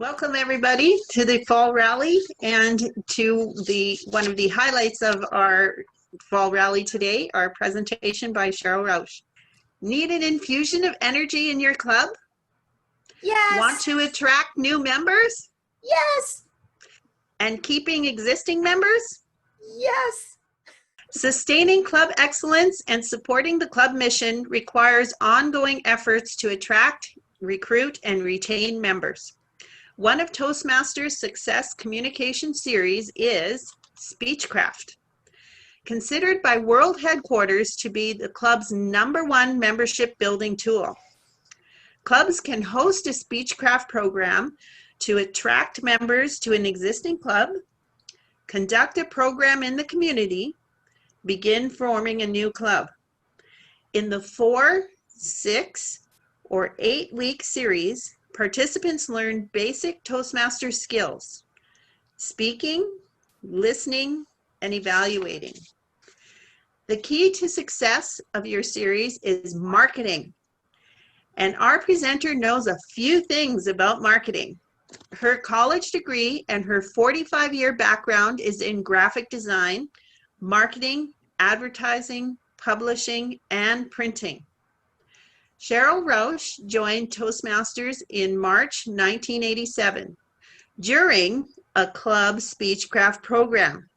Welcome everybody to the fall rally and to one of the highlights of our fall rally today, our presentation by Cheryl Roche. Need an infusion of energy in your club? Yes. Want to attract new members? Yes. And keeping existing members? Yes. Sustaining club excellence and supporting the club mission requires ongoing efforts to attract, recruit, and retain members. One of Toastmasters' success communication series is Speechcraft. Considered by World Headquarters to be the club's #1 membership building tool. Clubs can host a Speechcraft program to attract members to an existing club, conduct a program in the community, begin forming a new club. In the 4, 6, or 8-week series, participants learn basic Toastmaster skills: speaking, listening, and evaluating. The key to success of your series is marketing. And our presenter knows a few things about marketing. Her college degree and her 45-year background is in graphic design, marketing, advertising, publishing, and printing. Cheryl Roche joined Toastmasters in March 1987 during a club Speechcraft program.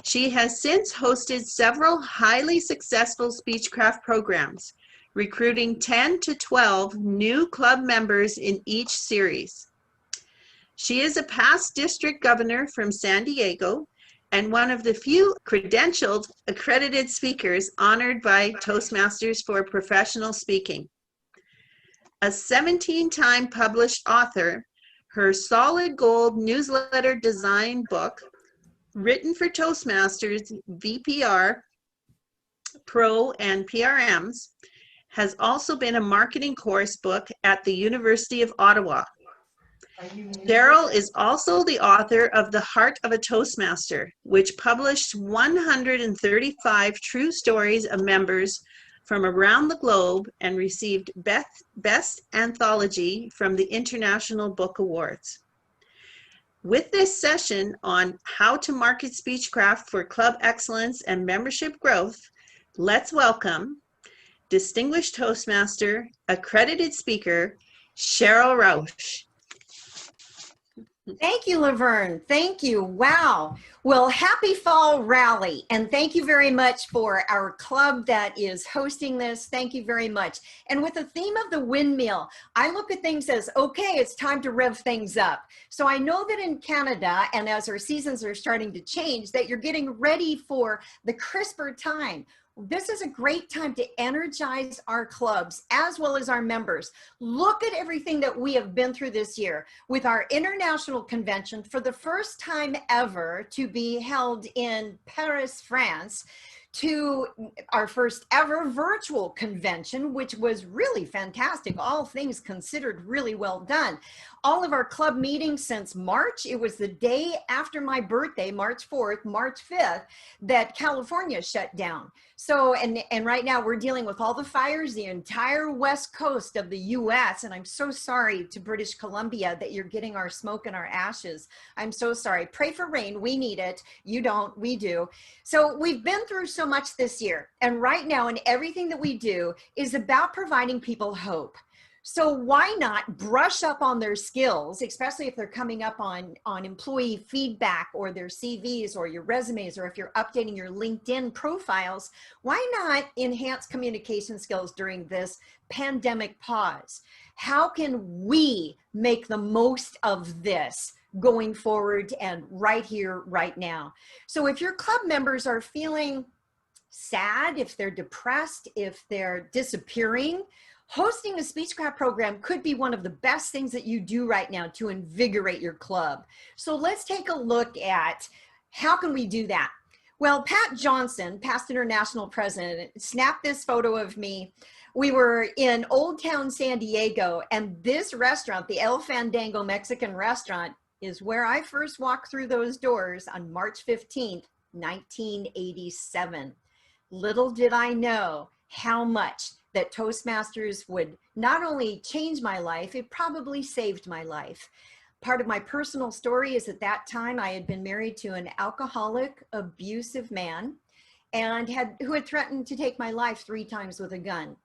She has since hosted several highly successful Speechcraft programs, recruiting 10 to 12 new club members in each series. She is a past district governor from San Diego and one of the few credentialed, accredited speakers honored by Toastmasters for professional speaking. A 17-time published author, her Solid Gold newsletter design book, written for Toastmasters, VPR, Pro, and PRMs, has also been a marketing course book at the University of Ottawa. Sheryl is also the author of The Heart of a Toastmaster, which published 135 true stories of members from around the globe and received Best Anthology from the International Book Awards. With this session on how to market Speechcraft for club excellence and membership growth, let's welcome Distinguished Toastmaster, accredited speaker, Cheryl Roche. Thank you, Laverne. Thank you. Wow. Well, happy fall rally. And thank you very much for our club that is hosting this. Thank you very much. And with the theme of the windmill, I look at things as, okay, it's time to rev things up. So I know that in Canada, and as our seasons are starting to change, that you're getting ready for the crisper time. This is a great time to energize our clubs as well as our members. Look at everything that we have been through this year with our international convention, for the first time ever to be held in Paris, France, to our first ever virtual convention, which was really fantastic. All things considered, really well done. All of our club meetings since March, it was the day after my birthday, March 4th, March 5th, that California shut down. So, and right now we're dealing with all the fires, the entire west coast of the US, and I'm so sorry to British Columbia that you're getting our smoke and our ashes. I'm so sorry. Pray for rain. We need it. You don't, we do. So we've been through so much this year, and right now, and everything that we do is about providing people hope. So why not brush up on their skills, especially if they're coming up on employee feedback or their CVs or your resumes, or if you're updating your LinkedIn profiles, why not enhance communication skills during this pandemic pause? How can we make the most of this going forward and right here, right now? So if your club members are feeling sad, if they're depressed, if they're disappearing, hosting a Speechcraft program could be one of the best things that you do right now to invigorate your club. So let's take a look at how can we do that. Well, Pat Johnson, past international president, snapped this photo of me. We were in Old Town San Diego, and this restaurant, the El Fandango Mexican restaurant, is where I first walked through those doors on March 15th, 1987. Little did I know how much that Toastmasters would not only change my life, it probably saved my life. Part of my personal story is at that time I had been married to an alcoholic, abusive man and who had threatened to take my life 3 times with a gun.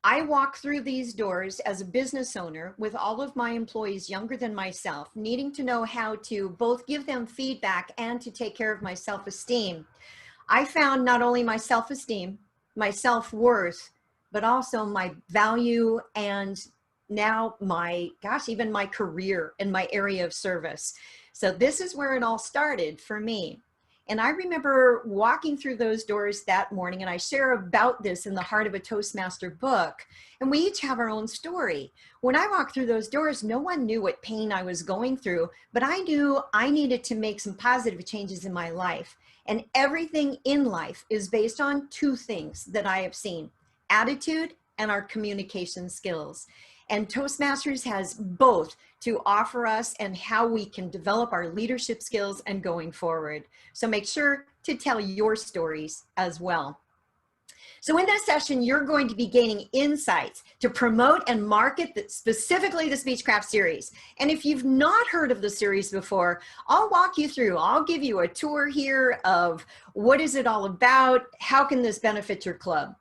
I walk through these doors as a business owner with all of my employees younger than myself, needing to know how to both give them feedback and to take care of my self-esteem. I found not only my self-esteem, my self-worth, but also my value and now even my career in my area of service. So this is where it all started for me. And I remember walking through those doors that morning, and I share about this in the Heart of a Toastmaster book, and we each have our own story. When I walked through those doors, no one knew what pain I was going through, but I knew I needed to make some positive changes in my life. And everything in life is based on 2 things that I have seen: attitude and our communication skills. And Toastmasters has both to offer us and how we can develop our leadership skills and going forward. So make sure to tell your stories as well. So in this session, you're going to be gaining insights to promote and market specifically the Speechcraft series. And if you've not heard of the series before, I'll walk you through. I'll give you a tour here of what is it all about, how can this benefit your club,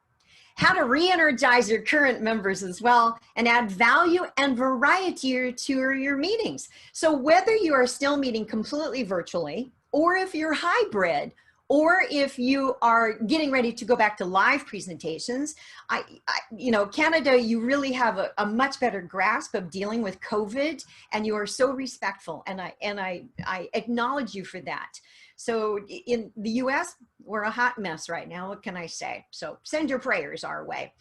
how to re-energize your current members as well, and add value and variety to your meetings. So whether you are still meeting completely virtually, or if you're hybrid, or if you are getting ready to go back to live presentations, Canada, you really have a much better grasp of dealing with COVID, and you are so respectful, and I acknowledge you for that. So in the US, we're a hot mess right now. What can I say? So send your prayers our way.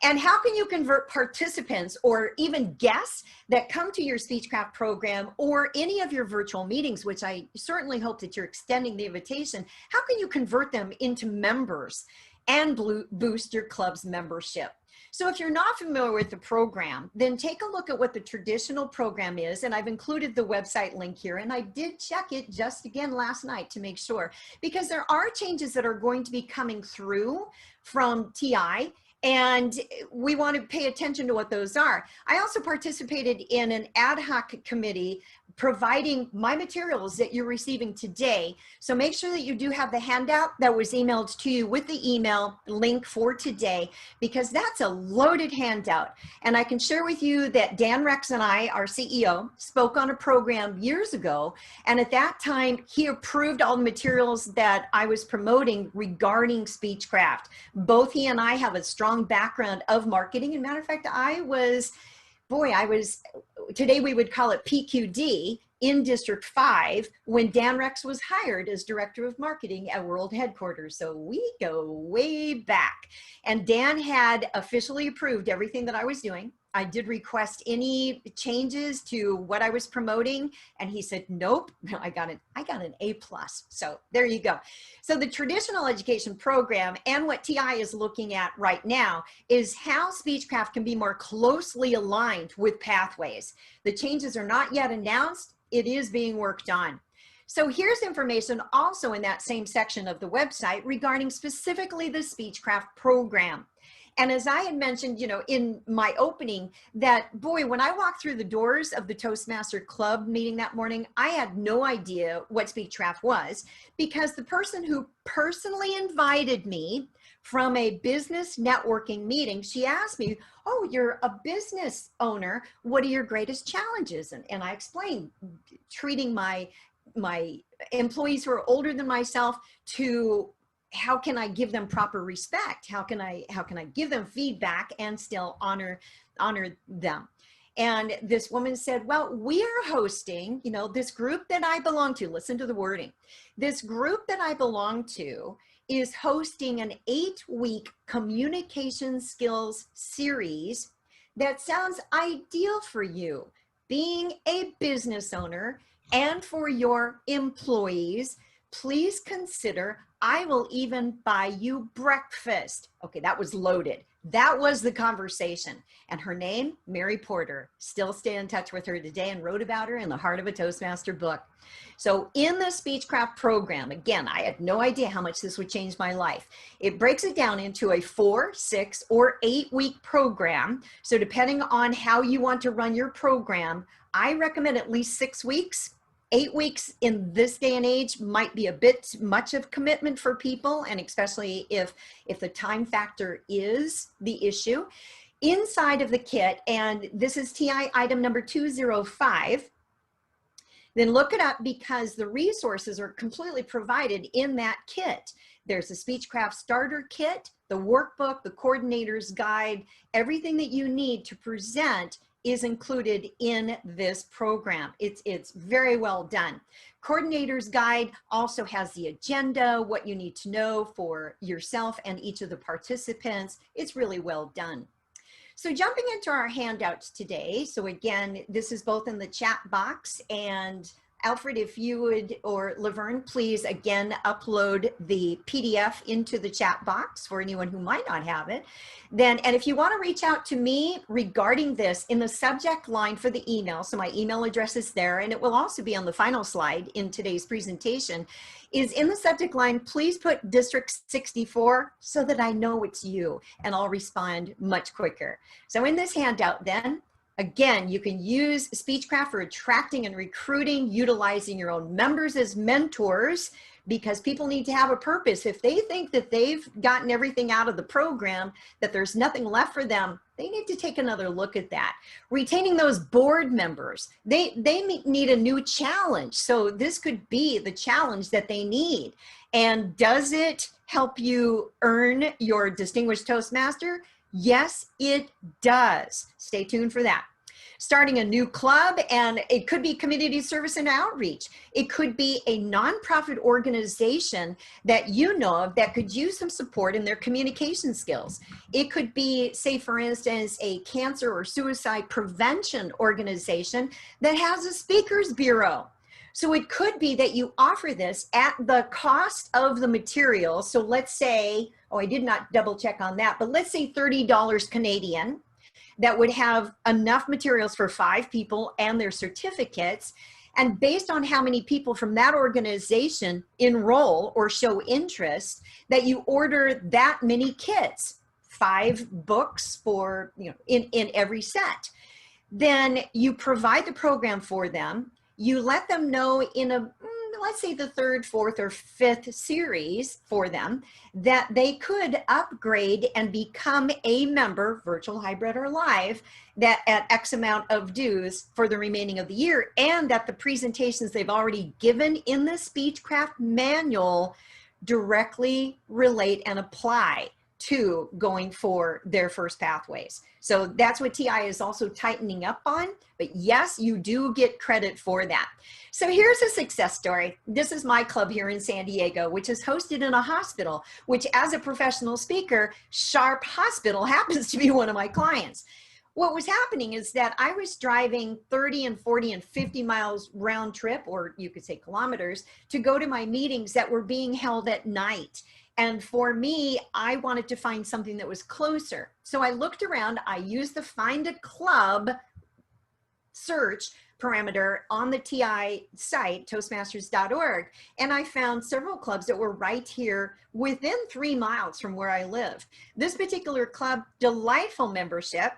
And how can you convert participants or even guests that come to your Speechcraft program or any of your virtual meetings, which I certainly hope that you're extending the invitation, how can you convert them into members and boost your club's membership? So if you're not familiar with the program, then take a look at what the traditional program is. And I've included the website link here. And I did check it just again last night to make sure, because there are changes that are going to be coming through from TI. And we want to pay attention to what those are. I also participated in an ad hoc committee providing my materials that you're receiving today. So make sure that you do have the handout that was emailed to you with the email link for today, because that's a loaded handout. And I can share with you that Dan Rex and I, our CEO, spoke on a program years ago. And at that time, he approved all the materials that I was promoting regarding Speechcraft. Both he and I have a strong background of marketing. And matter of fact, I was, today we would call it PQD in District 5 when Dan Rex was hired as Director of Marketing at World Headquarters. So we go way back. And Dan had officially approved everything that I was doing. I did request any changes to what I was promoting, and he said, nope, I got an A+. So there you go. So the traditional education program and what TI is looking at right now is how Speechcraft can be more closely aligned with pathways. The changes are not yet announced. It is being worked on. So here's information also in that same section of the website regarding specifically the Speechcraft program. And as I had mentioned, in my opening, that boy, when I walked through the doors of the Toastmaster Club meeting that morning, I had no idea what Speechcraft was, because the person who personally invited me from a business networking meeting, she asked me, oh, you're a business owner. What are your greatest challenges? And I explained treating my employees who are older than myself to how can I give them proper respect? How can I give them feedback and still honor them? And this woman said, well, we are hosting, this group that I belong to, listen to the wording. This group that I belong to is hosting an 8-week communication skills series that sounds ideal for you, being a business owner, and for your employees. Please consider, I will even buy you breakfast. Okay, that was loaded. That was the conversation. And her name, Mary Porter. Still stay in touch with her today and wrote about her in the Heart of a Toastmaster book. So in the Speechcraft program, again, I had no idea how much this would change my life. It breaks it down into a 4, 6, or 8-week program. So depending on how you want to run your program, I recommend at least 6 weeks. 8 weeks in this day and age might be a bit much of commitment for people, and especially if the time factor is the issue. Inside of the kit, and this is TI item number 205, then look it up because the resources are completely provided in that kit. There's a Speechcraft Starter Kit, the workbook, the coordinator's guide, everything that you need to present is included in this program. It's very well done. Coordinator's guide also has the agenda, what you need to know for yourself and each of the participants. It's really well done. So jumping into our handouts today. So again, this is both in the chat box, and Alfred, if you would, or Laverne, please again upload the PDF into the chat box for anyone who might not have it. Then, and if you want to reach out to me regarding this, in the subject line for the email, so my email address is there, and it will also be on the final slide in today's presentation, is in the subject line, please put District 64 so that I know it's you, and I'll respond much quicker. So in this handout then, again, you can use Speechcraft for attracting and recruiting, utilizing your own members as mentors, because people need to have a purpose. If they think that they've gotten everything out of the program, that there's nothing left for them, they need to take another look at that. Retaining those board members, they need a new challenge. So this could be the challenge that they need. And does it help you earn your Distinguished Toastmaster? Yes, it does. Stay tuned for that. Starting a new club, and it could be community service and outreach. It could be a nonprofit organization that you know of that could use some support in their communication skills. It could be, say for instance, a cancer or suicide prevention organization that has a speakers bureau. So it could be that you offer this at the cost of the material. So let's say, oh, I did not double check on that, but let's say $30 Canadian. That would have enough materials for 5 people and their certificates. And based on how many people from that organization enroll or show interest, that you order that many kits, 5 books for, you know, in every set. Then you provide the program for them. You let them know in a, let's say the 3rd, 4th, or 5th series for them, that they could upgrade and become a member, virtual, hybrid, or live, that at X amount of dues for the remaining of the year, and that the presentations they've already given in the Speechcraft manual directly relate and apply to going for their first pathways. So that's what TI is also tightening up on, but yes, you do get credit for that. So here's a success story. This is my club here in San Diego, which is hosted in a hospital, which as a professional speaker, Sharp Hospital happens to be one of my clients. What was happening is that I was driving 30 and 40 and 50 miles round trip, or you could say kilometers, to go to my meetings that were being held at night. And for me, I wanted to find something that was closer. So I looked around, I used the Find a Club search parameter on the TI site, toastmasters.org, and I found several clubs that were right here within 3 miles from where I live. This particular club, delightful membership.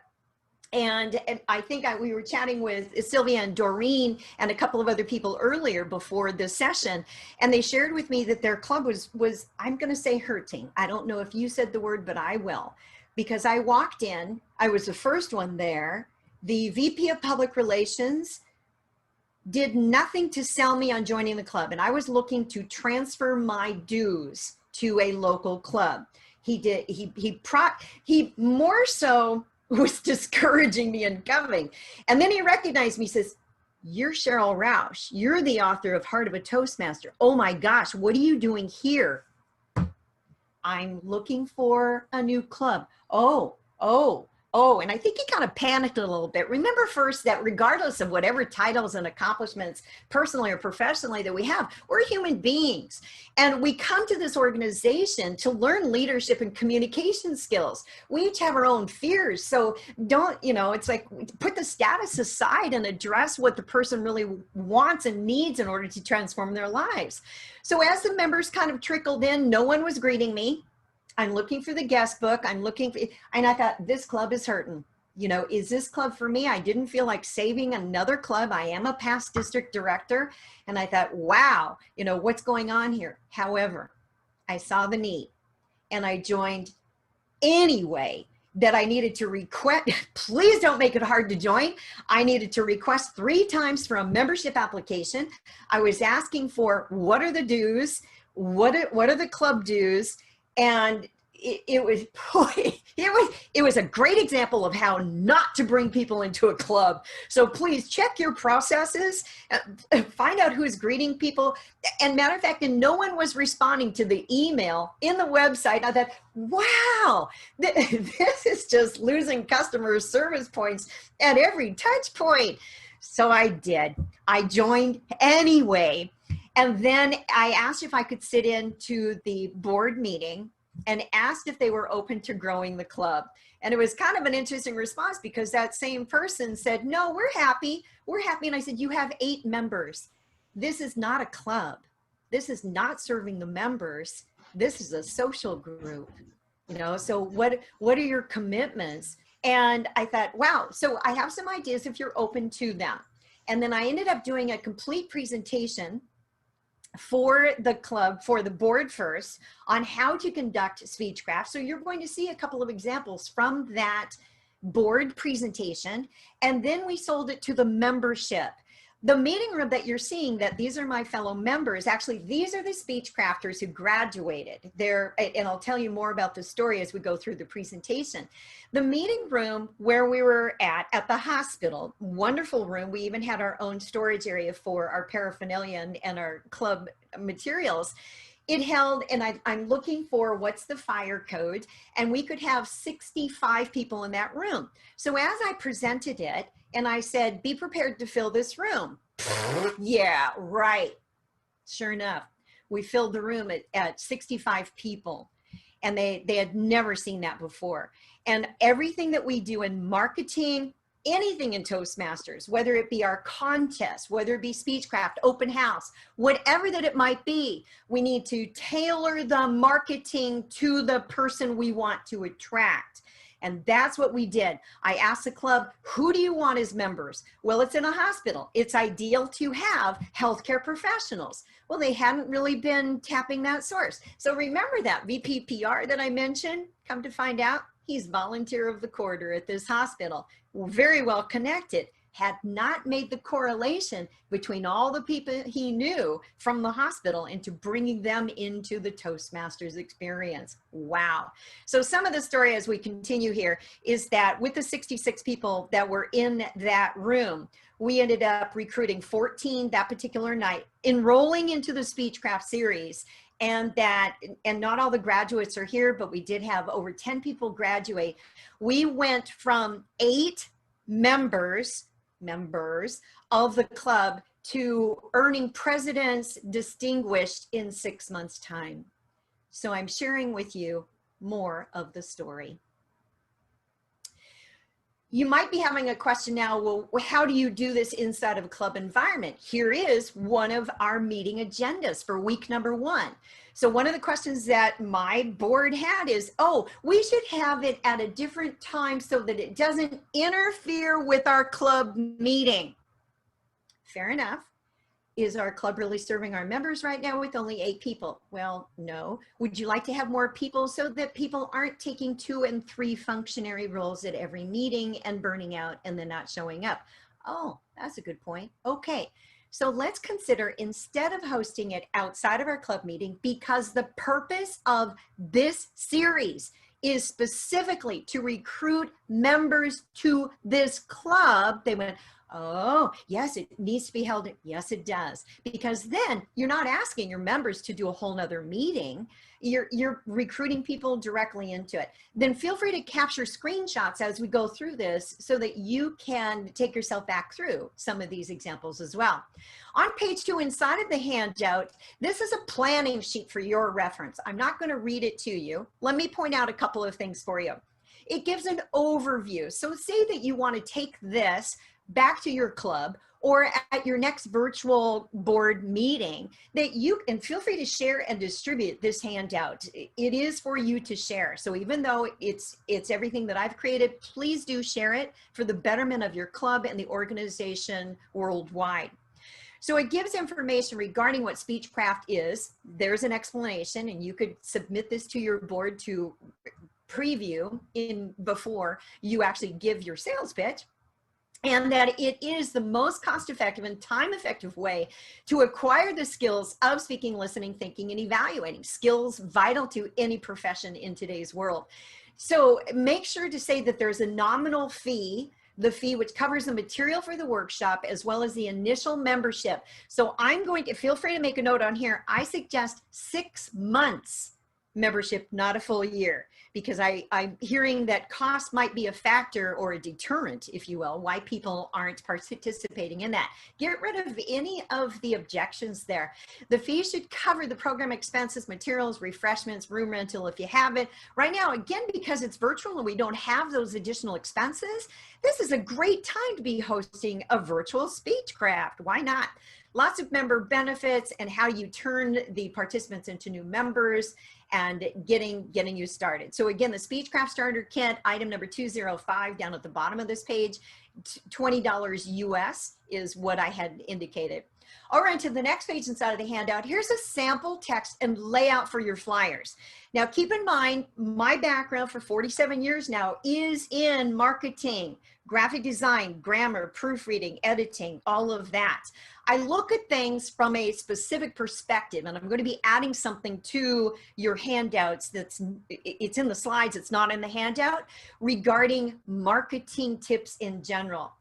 And I think we were chatting with Sylvia and Doreen and a couple of other people earlier before this session, and they shared with me that their club was I'm going to say hurting. I don't know if you said the word, but I will, because I walked in, I was the first one there. The VP of Public Relations did nothing to sell me on joining the club, and I was looking to transfer my dues to a local club. He more so was discouraging me in coming. And then he recognized me, says, "You're Cheryl Roche. You're the author of Heart of a Toastmaster. Oh my gosh, what are you doing here?" "I'm looking for a new club." Oh, Oh, and I think he kind of panicked a little bit. Remember first that regardless of whatever titles and accomplishments, personally or professionally, that we have, we're human beings. And we come to this organization to learn leadership and communication skills. We each have our own fears. So don't, you know, it's like put the status aside and address what the person really wants and needs in order to transform their lives. So as the members kind of trickled in, no one was greeting me. I'm looking for the guest book. I'm looking for, and I thought, this club is hurting. You know, is this club for me? I didn't feel like saving another club. I am a past district director. And I thought, wow, you know, what's going on here? However, I saw the need and I joined anyway. That I needed to request, please don't make it hard to join. I needed to request 3 times for a membership application. I was asking for what are the dues? What are the club dues? And it was a great example of how not to bring people into a club. So please check your processes, find out who's greeting people. And matter of fact, and no one was responding to the email in the website. I thought, wow, this is just losing customer service points at every touch point. So I did. I joined anyway. And then I asked if I could sit into the board meeting and asked if they were open to growing the club. And it was kind of an interesting response because that same person said, no, we're happy. We're happy. And I said, you have 8 members. This is not a club. This is not serving the members. This is a social group, you know? So what are your commitments? And I thought, wow, so I have some ideas if you're open to them. And then I ended up doing a complete presentation for the club, for the board first, on how to conduct Speechcraft. So you're going to see a couple of examples from that board presentation. And then we sold it to the membership. The meeting room that you're seeing, that these are my fellow members, actually, these are the Speechcrafters who graduated. And I'll tell you more about the story as we go through the presentation. The meeting room where we were at the hospital, wonderful room. We even had our own storage area for our paraphernalia and our club materials. It held, and I'm looking for what's the fire code, and we could have 65 people in that room. So as I presented it, and I said, be prepared to fill this room. Yeah, right. Sure enough, we filled the room at 65 people, and they had never seen that before. And everything that we do in marketing, anything in Toastmasters, whether it be our contest, whether it be Speechcraft, open house, whatever that it might be, we need to tailor the marketing to the person we want to attract. And that's what we did. I asked the club, who do you want as members? Well, it's in a hospital. It's ideal to have healthcare professionals. Well, they hadn't really been tapping that source. So remember that VPPR that I mentioned, come to find out, he's volunteer of the quarter at this hospital. Very well connected. Had not made the correlation between all the people he knew from the hospital into bringing them into the Toastmasters experience. Wow. So some of the story as we continue here is that with the 66 people that were in that room, we ended up recruiting 14 that particular night, enrolling into the Speechcraft series. And not all the graduates are here, but we did have over 10 people graduate. We went from 8 members of the club to earning President's Distinguished in 6 months' time. So I'm sharing with you more of the story. You might be having a question now, well, how do you do this inside of a club environment? Here is one of our meeting agendas for week number 1. So one of the questions that my board had is, oh, we should have it at a different time so that it doesn't interfere with our club meeting. Fair enough. Is our club really serving our members right now with only 8 people? Well, no. Would you like to have more people so that people aren't taking 2 and 3 functionary roles at every meeting and burning out and then not showing up? Oh, that's a good point. Okay. So let's consider, instead of hosting it outside of our club meeting, because the purpose of this series is specifically to recruit members to this club, they went, Oh, yes, it needs to be held. Yes, it does. Because then you're not asking your members to do a whole nother meeting. You're recruiting people directly into it. Then feel free to capture screenshots as we go through this so that you can take yourself back through some of these examples as well. On page 2 inside of the handout, this is a planning sheet for your reference. I'm not going to read it to you. Let me point out a couple of things for you. It gives an overview. So say that you want to take this back to your club or at your next virtual board meeting, that you and feel free to share and distribute this handout. It is for you to share. So even though it's everything that I've created, please do share it for the betterment of your club and the organization worldwide. So it gives information regarding what Speechcraft is. There's an explanation, and you could submit this to your board to preview before you actually give your sales pitch. And that it is the most cost-effective and time-effective way to acquire the skills of speaking, listening, thinking, and evaluating, skills vital to any profession in today's world. So make sure to say that there's a nominal fee, the fee which covers the material for the workshop as well as the initial membership. So I'm going to, feel free to make a note on here, I suggest 6 months membership, not a full year, because I'm hearing that cost might be a factor or a deterrent, if you will, why people aren't participating in that. Get rid of any of the objections there. The fee should cover the program expenses, materials, refreshments, room rental if you have it. Right now, again, because it's virtual and we don't have those additional expenses, this is a great time to be hosting a virtual Speechcraft. Why not? Lots of member benefits and how you turn the participants into new members and getting you started. So again, the Speechcraft Starter Kit, item number 205 down at the bottom of this page, $20 US is what I had indicated. All right, to the next page inside of the handout, here's a sample text and layout for your flyers. Now keep in mind, my background for 47 years now is in marketing, graphic design, grammar, proofreading, editing, all of that. I look at things from a specific perspective, and I'm going to be adding something to your handouts it's in the slides, it's not in the handout, regarding marketing tips in general.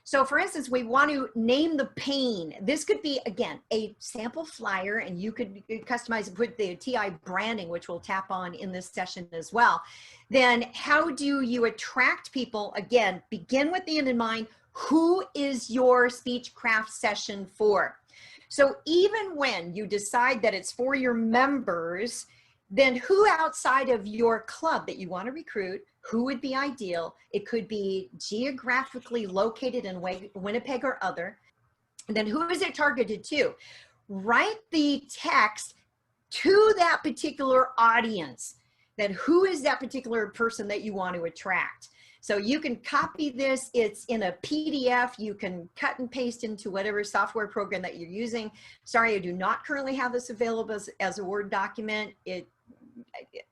So for instance, we want to name the pain. This could be, again, a sample flyer, and you could customize and put the TI branding, which we'll tap on in this session as well. Then how do you attract people? Again, begin with the end in mind. Who is your Speechcraft session for? So even when you decide that it's for your members, then who outside of your club that you want to recruit, who would be ideal? It could be geographically located in Winnipeg or other. And then who is it targeted to? Write the text to that particular audience. Then who is that particular person that you want to attract? So you can copy this, it's in a PDF, you can cut and paste into whatever software program that you're using. Sorry, I do not currently have this available as a Word document.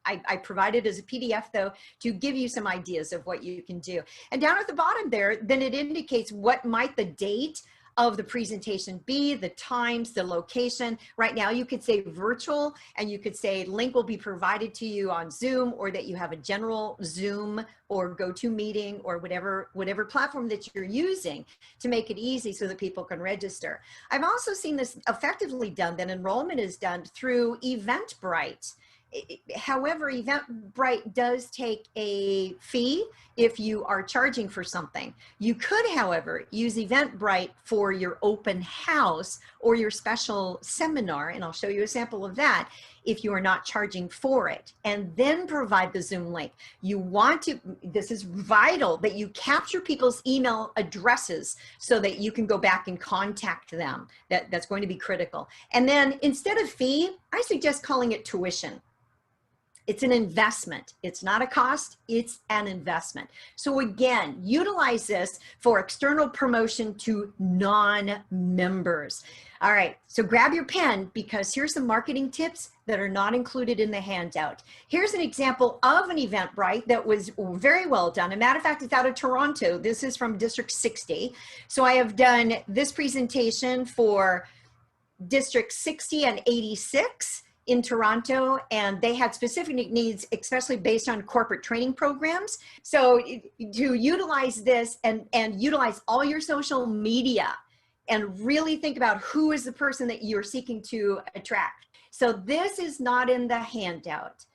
I provide it as a PDF though, to give you some ideas of what you can do. And down at the bottom there, then it indicates what might the date of the presentation be, the times, the location. Right now you could say virtual, and you could say link will be provided to you on Zoom, or that you have a general Zoom or GoToMeeting or whatever platform that you're using to make it easy so that people can register. I've also seen this effectively done, that enrollment is done through Eventbrite. However, Eventbrite does take a fee if you are charging for something. You could, however, use Eventbrite for your open house or your special seminar, and I'll show you a sample of that, if you are not charging for it, and then provide the Zoom link. You want to, this is vital, that you capture people's email addresses so that you can go back and contact them. That's going to be critical. And then instead of fee, I suggest calling it tuition. It's an investment. It's not a cost, it's an investment. So again, utilize this for external promotion to non-members. All right, so grab your pen, because here's some marketing tips that are not included in the handout. Here's an example of an Eventbrite that was very well done. As a matter of fact, it's out of Toronto. This is from District 60. So I have done this presentation for District 60 and 86. in Toronto, and they had specific needs, especially based on corporate training programs. So to utilize this and utilize all your social media and really think about who is the person that you're seeking to attract. So this is not in the handout.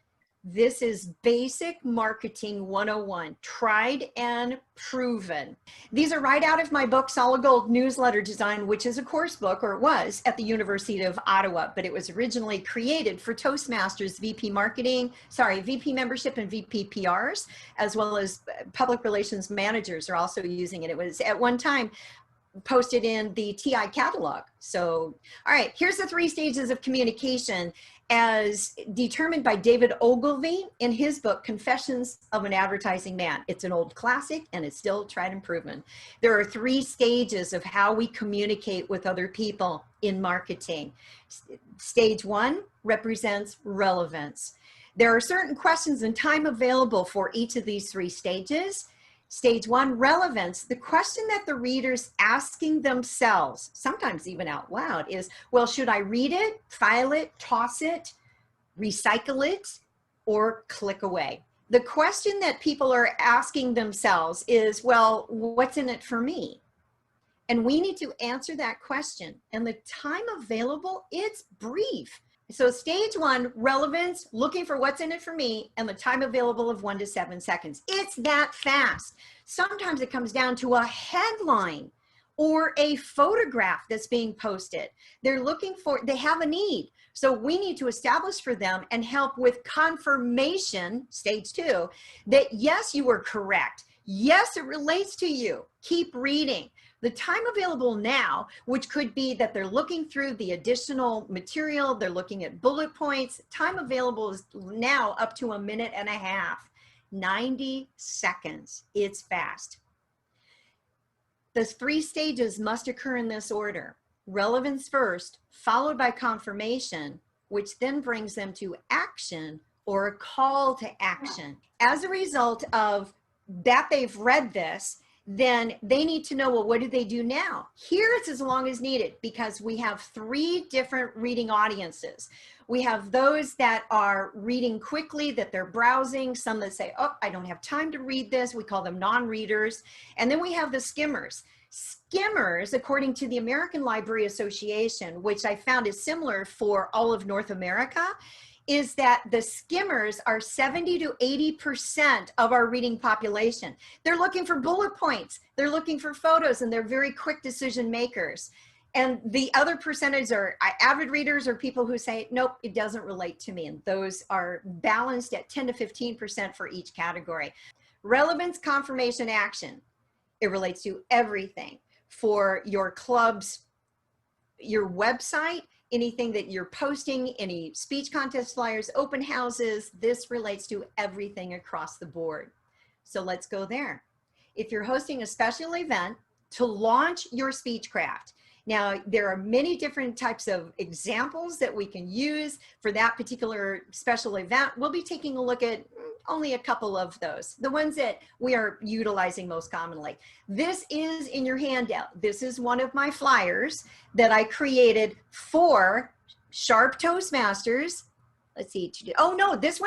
This is basic marketing 101, tried and proven. These are right out of my book, Solid Gold Newsletter Design, which is a course book, or it was at the University of Ottawa, but it was originally created for Toastmasters, VP membership and VP PRs, as well as public relations managers are also using it. It was at one time posted in the TI catalog. So, all right, here's the 3 stages of communication as determined by David Ogilvy in his book, Confessions of an Advertising Man. It's an old classic and it's still tried and proven. There are 3 stages of how we communicate with other people in marketing. Stage 1 represents relevance. There are certain questions and time available for each of these 3 stages. Stage 1, relevance. The question that the reader's asking themselves, sometimes even out loud, is, well, should I read it, file it, toss it, recycle it, or click away? The question that people are asking themselves is, well, what's in it for me? And we need to answer that question. And the time available, it's brief. So stage 1, relevance, looking for what's in it for me, and the time available of 1 to 7 seconds. It's that fast. Sometimes it comes down to a headline or a photograph that's being posted. They're looking for, they have a need. So we need to establish for them and help with confirmation, stage 2, that yes, you were correct. Yes, it relates to you. Keep reading. The time available now, which could be that they're looking through the additional material, they're looking at bullet points. Time available is now up to 1.5 minutes, 90 seconds. It's fast. The 3 stages must occur in this order. Relevance first, followed by confirmation, which then brings them to action or a call to action. As a result of that, they've read this, then they need to know, well, what do they do now? Here it's as long as needed because we have 3 different reading audiences. We have those that are reading quickly, that they're browsing, some that say, oh, I don't have time to read this. We call them non-readers. And then we have the skimmers. Skimmers, according to the American Library Association, which I found is similar for all of North America, is that the skimmers are 70 to 80% of our reading population. They're looking for bullet points, they're looking for photos, and they're very quick decision makers. And the other percentage are avid readers or people who say, nope, it doesn't relate to me. And those are balanced at 10 to 15% for each category. Relevance, confirmation, action. It relates to everything for your clubs, your website, anything that you're posting, any speech contest flyers, open houses. This relates to everything across the board. So let's go there. If you're hosting a special event to launch your Speechcraft, now there are many different types of examples that we can use for that particular special event. We'll be taking a look at only a couple of those, the ones that we are utilizing most commonly. This is in your handout. This is one of my flyers that I created for Sharp Toastmasters. Let's see. Oh no, this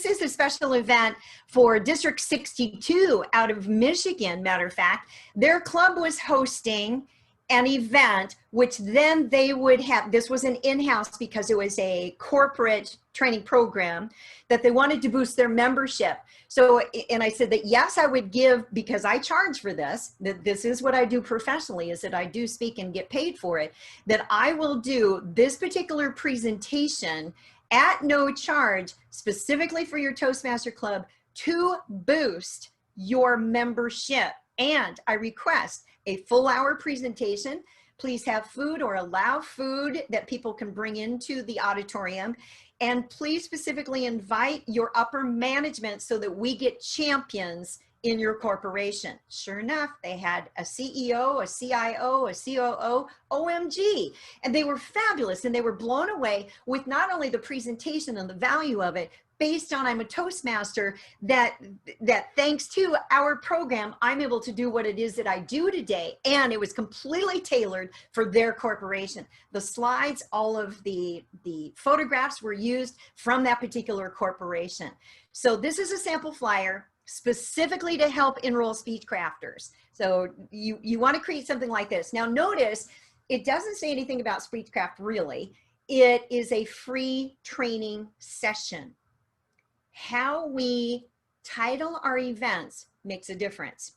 is a special event for District 62 out of Michigan. Matter of fact, their club was hosting an event, which then they would have, this was an in-house because it was a corporate training program that they wanted to boost their membership. So, and I said that, yes, I would give, because I charge for this, that this is what I do professionally, is that I do speak and get paid for it, that I will do this particular presentation at no charge, specifically for your Toastmaster Club to boost your membership. And I request a full hour presentation. Please have food or allow food that people can bring into the auditorium. And please specifically invite your upper management so that we get champions in your corporation. Sure enough, they had a CEO, a CIO, a COO, OMG. And they were fabulous and they were blown away with not only the presentation and the value of it, based on I'm a Toastmaster, that thanks to our program, I'm able to do what it is that I do today. And it was completely tailored for their corporation. The slides, all of the photographs were used from that particular corporation. So this is a sample flyer specifically to help enroll speech crafters. So you want to create something like this. Now notice, it doesn't say anything about Speechcraft really. It is a free training session. How we title our events makes a difference.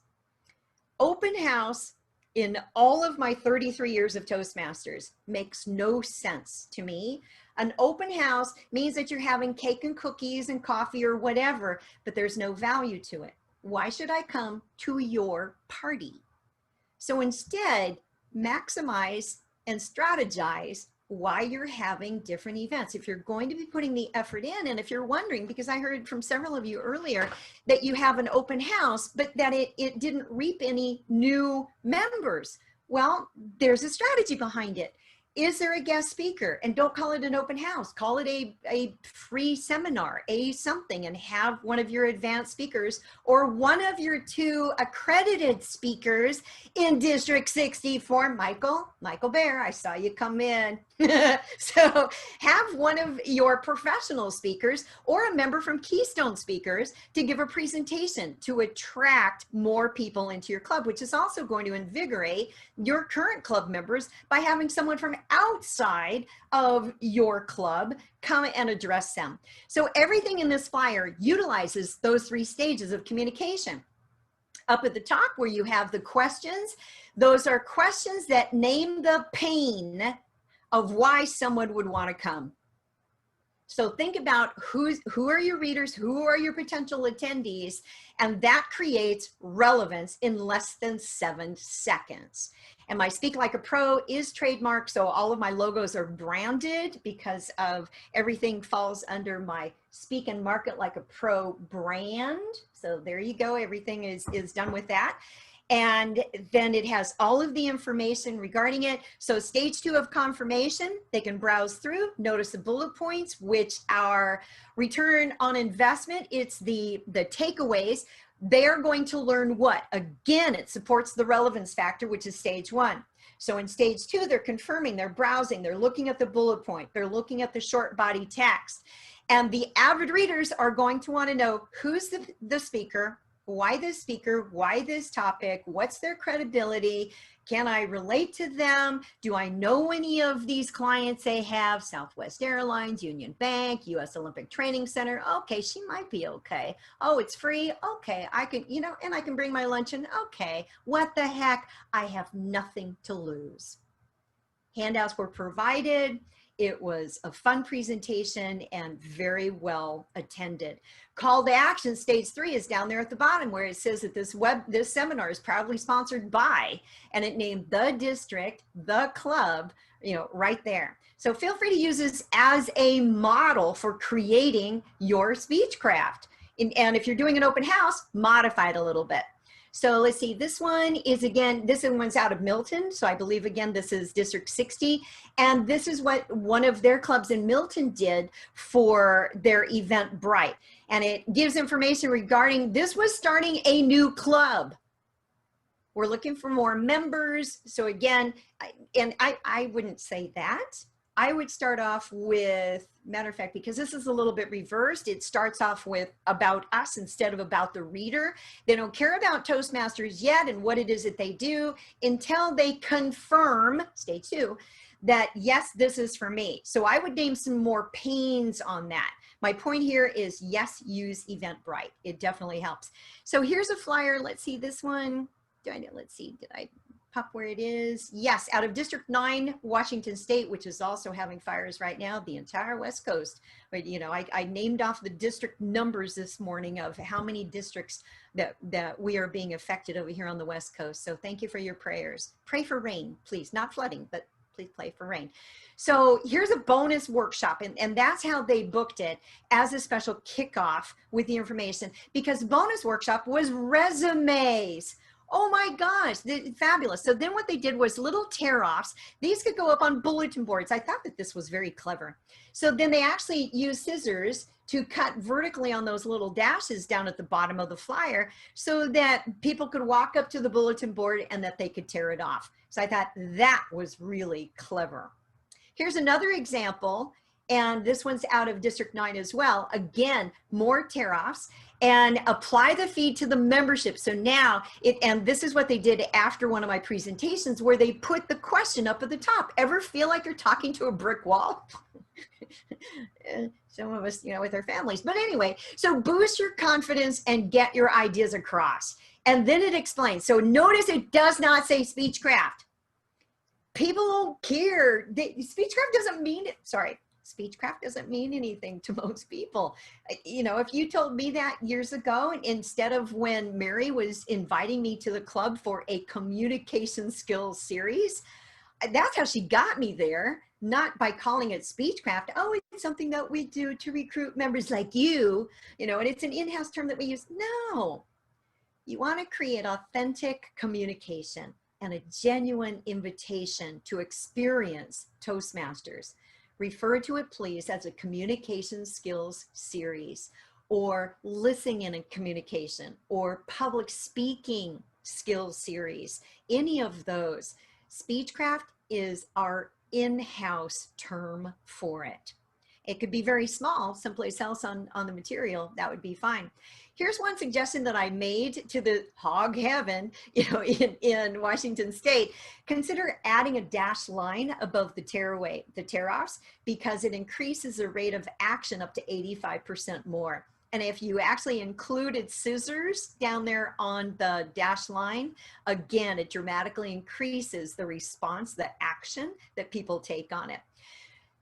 Open house in all of my 33 years of Toastmasters makes no sense to me. An open house means that you're having cake and cookies and coffee or whatever, but there's no value to it. Why should I come to your party? So instead, maximize and strategize why you're having different events. If you're going to be putting the effort in, and if you're wondering, because I heard from several of you earlier that you have an open house, but that it didn't reap any new members. Well, there's a strategy behind it. Is there a guest speaker? And don't call it an open house. Call it a free seminar, a something, and have one of your advanced speakers or one of your 2 accredited speakers in District 64. Michael Bear, I saw you come in. So have one of your professional speakers or a member from Keystone Speakers to give a presentation to attract more people into your club, which is also going to invigorate your current club members by having someone from outside of your club come and address them. So everything in this flyer utilizes those 3 stages of communication. Up at the top where you have the questions, those are questions that name the pain of why someone would want to come. So think about who are your readers, who are your potential attendees, and that creates relevance in less than 7 seconds. And my Speak Like a Pro is trademarked, so all of my logos are branded because of everything falls under my Speak and Market Like a Pro brand. So there you go, everything is done with that. And then it has all of the information regarding it. So stage 2 of confirmation, they can browse through, notice the bullet points, which are return on investment. It's the takeaways. They're going to learn what? Again, it supports the relevance factor, which is stage 1. So in stage 2, they're confirming, they're browsing, they're looking at the bullet point, they're looking at the short body text. And the avid readers are going to want to know who's the speaker, why this speaker, why this topic, what's their credibility, can I relate to them, do I know any of these clients they have, Southwest Airlines, Union Bank, US Olympic Training Center, okay, she might be okay, oh, it's free, okay, I can, you know, and I can bring my luncheon, okay, what the heck, I have nothing to lose. Handouts were provided. It was a fun presentation and very well attended. Call to action, stage 3 is down there at the bottom where it says that this seminar is proudly sponsored by, and it named the district, the club, you know, right there. So feel free to use this as a model for creating your Speechcraft. And if you're doing an open house, modify it a little bit. So let's see, this one is, again, this one's out of Milton. So I believe, again, this is District 60. And this is what one of their clubs in Milton did for their event Bright. And it gives information regarding, this was starting a new club. We're looking for more members. So again, I wouldn't say that. I would start off with, matter of fact, because this is a little bit reversed, it starts off with about us instead of about the reader. They don't care about Toastmasters yet and what it is that they do until they confirm, stage 2, that yes, this is for me. So I would name some more pains on that. My point here is yes, use Eventbrite. It definitely helps. So here's a flyer. Let's see this one. Let's see, did I pop where it is? Yes, out of District 9, Washington State, which is also having fires right now, the entire West Coast. But you know, I named off the district numbers this morning of how many districts that we are being affected over here on the West Coast. So thank you for your prayers. Pray for rain, please, not flooding, but please pray for rain. So here's a bonus workshop, and that's how they booked it, as a special kickoff with the information, because bonus workshop was resumes. Oh my gosh, fabulous. So then what they did was little tear-offs. These could go up on bulletin boards. I thought that this was very clever. So then they actually used scissors to cut vertically on those little dashes down at the bottom of the flyer so that people could walk up to the bulletin board and that they could tear it off. So I thought that was really clever. Here's another example, and this one's out of District 9 as well. Again, more tear-offs, and apply the feed to the membership. So now, and this is what they did after one of my presentations, where they put the question up at the top. Ever feel like you're talking to a brick wall? Some of us, with our families. But anyway, so boost your confidence and get your ideas across. And then it explains. So notice it does not say Speechcraft. People don't care. Speechcraft doesn't mean it. Sorry. Speechcraft doesn't mean anything to most people. If you told me that years ago, instead of when Mary was inviting me to the club for a communication skills series, that's how she got me there, not by calling it Speechcraft. Oh, it's something that we do to recruit members like you, and it's an in-house term that we use. No, you want to create authentic communication and a genuine invitation to experience Toastmasters. Refer to it, please, as a communication skills series, or listening in communication, or public speaking skills series. Any of those. Speechcraft is our in-house term for it. It could be very small, someplace else on the material, that would be fine. Here's one suggestion that I made to the hog heaven, in Washington State. Consider adding a dashed line above the tear-offs, because it increases the rate of action up to 85% more. And if you actually included scissors down there on the dashed line, again, it dramatically increases the response, the action that people take on it.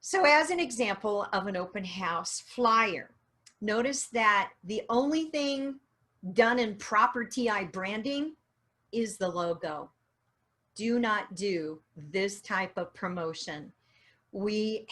So as an example of an open house flyer, notice that the only thing done in proper TI branding is the logo. Do not do this type of promotion. We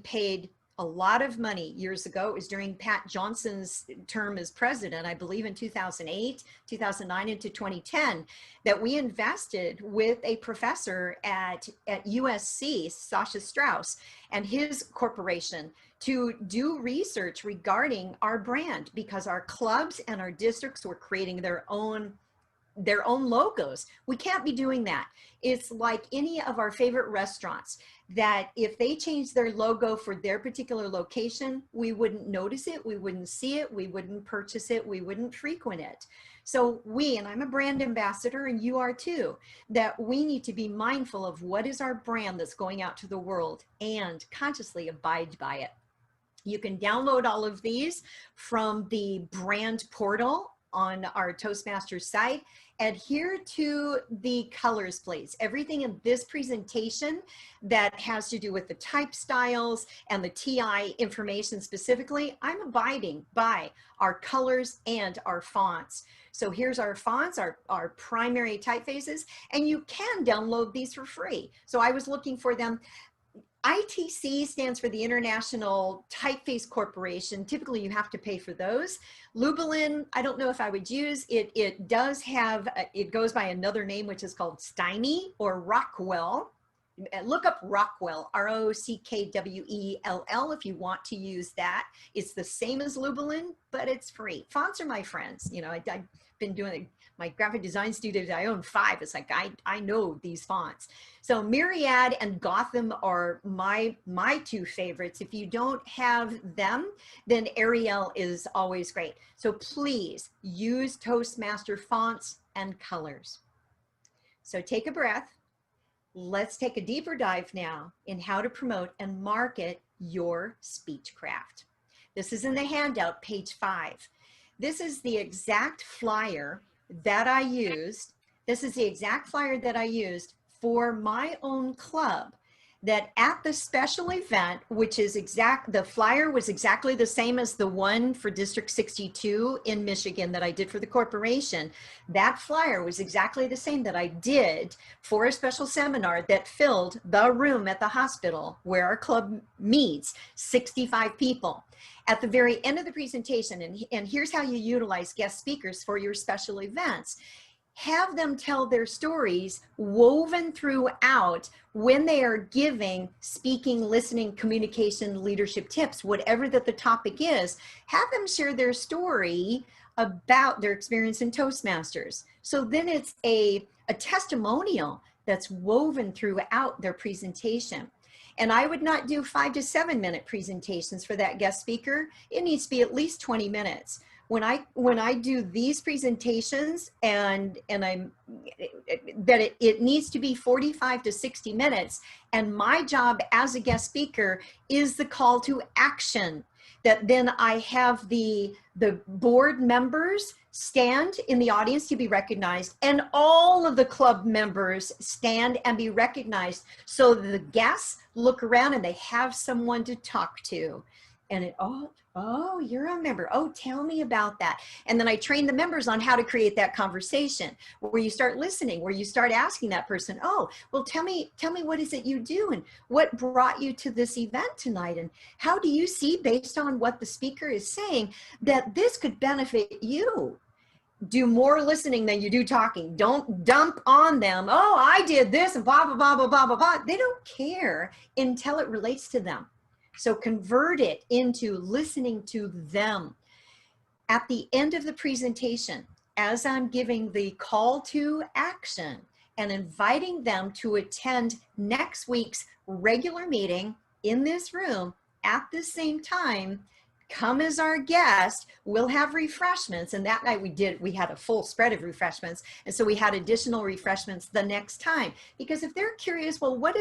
paid a lot of money years ago. It was during Pat Johnson's term as president, I believe in 2008, 2009 into 2010, that we invested with a professor at USC, Sasha Strauss, and his corporation to do research regarding our brand, because our clubs and our districts were creating their own logos. We can't be doing that. It's like any of our favorite restaurants, that if they change their logo for their particular location, we wouldn't notice it, we wouldn't see it, we wouldn't purchase it, we wouldn't frequent it. So and I'm a brand ambassador and you are too, that we need to be mindful of what is our brand that's going out to the world and consciously abide by it. You can download all of these from the brand portal on our Toastmasters site. Adhere to the colors, please. Everything in this presentation that has to do with the type styles and the TI information specifically, I'm abiding by our colors and our fonts. So here's our fonts, our primary typefaces, and you can download these for free. So I was looking for them. ITC stands for the International Typeface Corporation. Typically, you have to pay for those. Lubelin, I don't know if I would use it. It does have, it goes by another name, which is called Stymie or Rockwell. Look up Rockwell, R-O-C-K-W-E-L-L, if you want to use that. It's the same as Lubelin, but it's free. Fonts are my friends. I've been doing my graphic design studios. I own 5. It's like, I know these fonts. So Myriad and Gotham are my 2 favorites. If you don't have them, then Arial is always great. So please use Toastmaster fonts and colors. So take a breath. Let's take a deeper dive now in how to promote and market your Speechcraft. This is in the handout, page 5. This is the exact flyer that I used. This is the exact flyer that I used for my own club, that at the special event, which is the flyer was exactly the same as the one for District 62 in Michigan that I did for the corporation. That flyer was exactly the same that I did for a special seminar that filled the room at the hospital where our club meets, 65 people. At the very end of the presentation, and here's how you utilize guest speakers for your special events. have them tell their stories woven throughout when they are giving speaking, listening, communication, leadership tips, whatever that the topic is. Have them share their story about their experience in Toastmasters. So then it's a testimonial that's woven throughout their presentation. And I would not do 5 to 7 minute presentations for that guest speaker. It needs to be at least 20 minutes. When I do these presentations and it needs to be 45 to 60 minutes. And my job as a guest speaker is the call to action, that then I have the board members stand in the audience to be recognized, and all of the club members stand and be recognized. So the guests look around and they have someone to talk to. And it, oh, you're a member. Oh, tell me about that. And then I train the members on how to create that conversation where you start listening, where you start asking that person, oh, well, tell me what is it you do and what brought you to this event tonight? And how do you see, based on what the speaker is saying, that this could benefit you? Do more listening than you do talking. Don't dump on them. Oh, I did this and blah, blah, blah, blah, blah, blah, blah. They don't care until it relates to them. So convert it into listening to them. At the end of the presentation, as I'm giving the call to action and inviting them to attend next week's regular meeting in this room at the same time, come as our guest, we'll have refreshments. And that night we had a full spread of refreshments. And so we had additional refreshments the next time, because if they're curious, well, what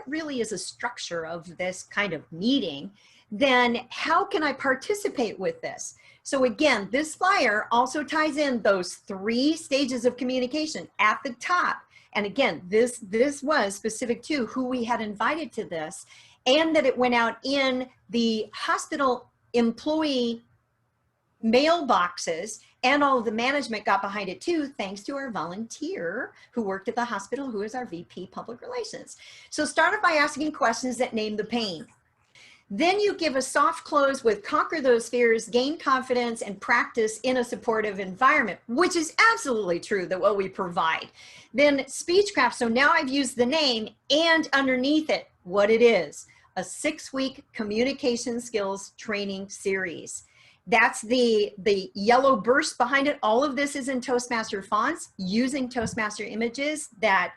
really is a structure of this kind of meeting? Then how can I participate with this? So again, this flyer also ties in those 3 stages of communication at the top. And again, this was specific to who we had invited to this, and that it went out in the hospital employee mailboxes, and all of the management got behind it too, thanks to our volunteer who worked at the hospital, who is our VP Public Relations. So start off by asking questions that name the pain. Then you give a soft close with conquer those fears, gain confidence, and practice in a supportive environment, which is absolutely true, that what we provide. Then Speechcraft, so now I've used the name and underneath it, what it is. A 6-week communication skills training series. That's the yellow burst behind it. All of this is in Toastmaster fonts using Toastmaster images. That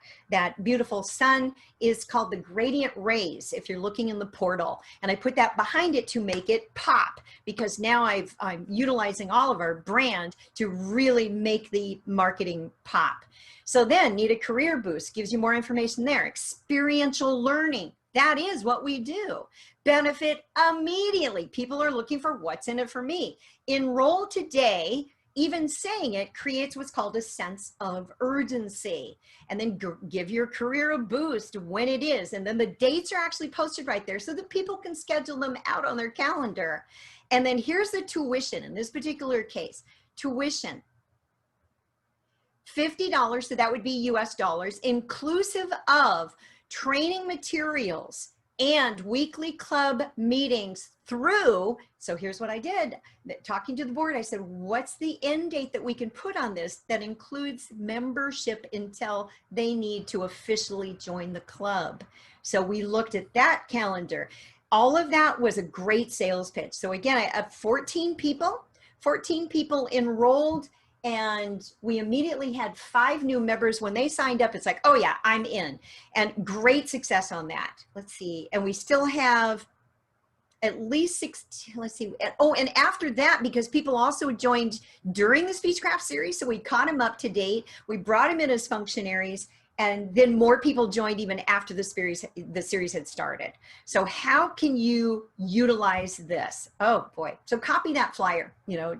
beautiful sun is called the gradient rays if you're looking in the portal. And I put that behind it to make it pop, because now I'm utilizing all of our brand to really make the marketing pop. So then need a career boost, gives you more information there. Experiential learning. That is what we do. Benefit immediately. People are looking for what's in it for me. Enroll today, even saying it creates what's called a sense of urgency. And then give your career a boost when it is. And then the dates are actually posted right there so that people can schedule them out on their calendar. And then here's the tuition in this particular case. Tuition, $50, so that would be US dollars, inclusive of training materials and weekly club meetings through, so here's what I did, talking to the board, I said, what's the end date that we can put on this that includes membership until they need to officially join the club? So we looked at that calendar. All of that was a great sales pitch. So again, I have 14 people enrolled, and we immediately had 5 new members. When they signed up, it's like, oh yeah, I'm in. And great success on that. Let's see. And we still have at least 16, let's see. Oh, and after that, because people also joined during the Speechcraft series, so we caught them up to date. We brought them in as functionaries, and then more people joined even after the series had started. So how can you utilize this? Oh boy. So copy that flyer,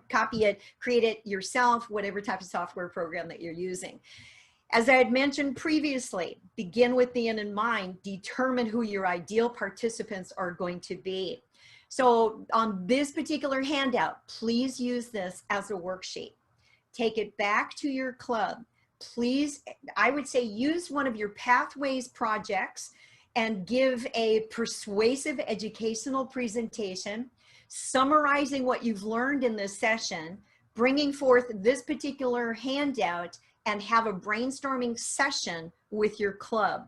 copy it, create it yourself, whatever type of software program that you're using. As I had mentioned previously, begin with the end in mind, determine who your ideal participants are going to be. So on this particular handout, please use this as a worksheet. Take it back to your club. Please, I would say, use one of your Pathways projects and give a persuasive educational presentation, summarizing what you've learned in this session, bringing forth this particular handout, and have a brainstorming session with your club.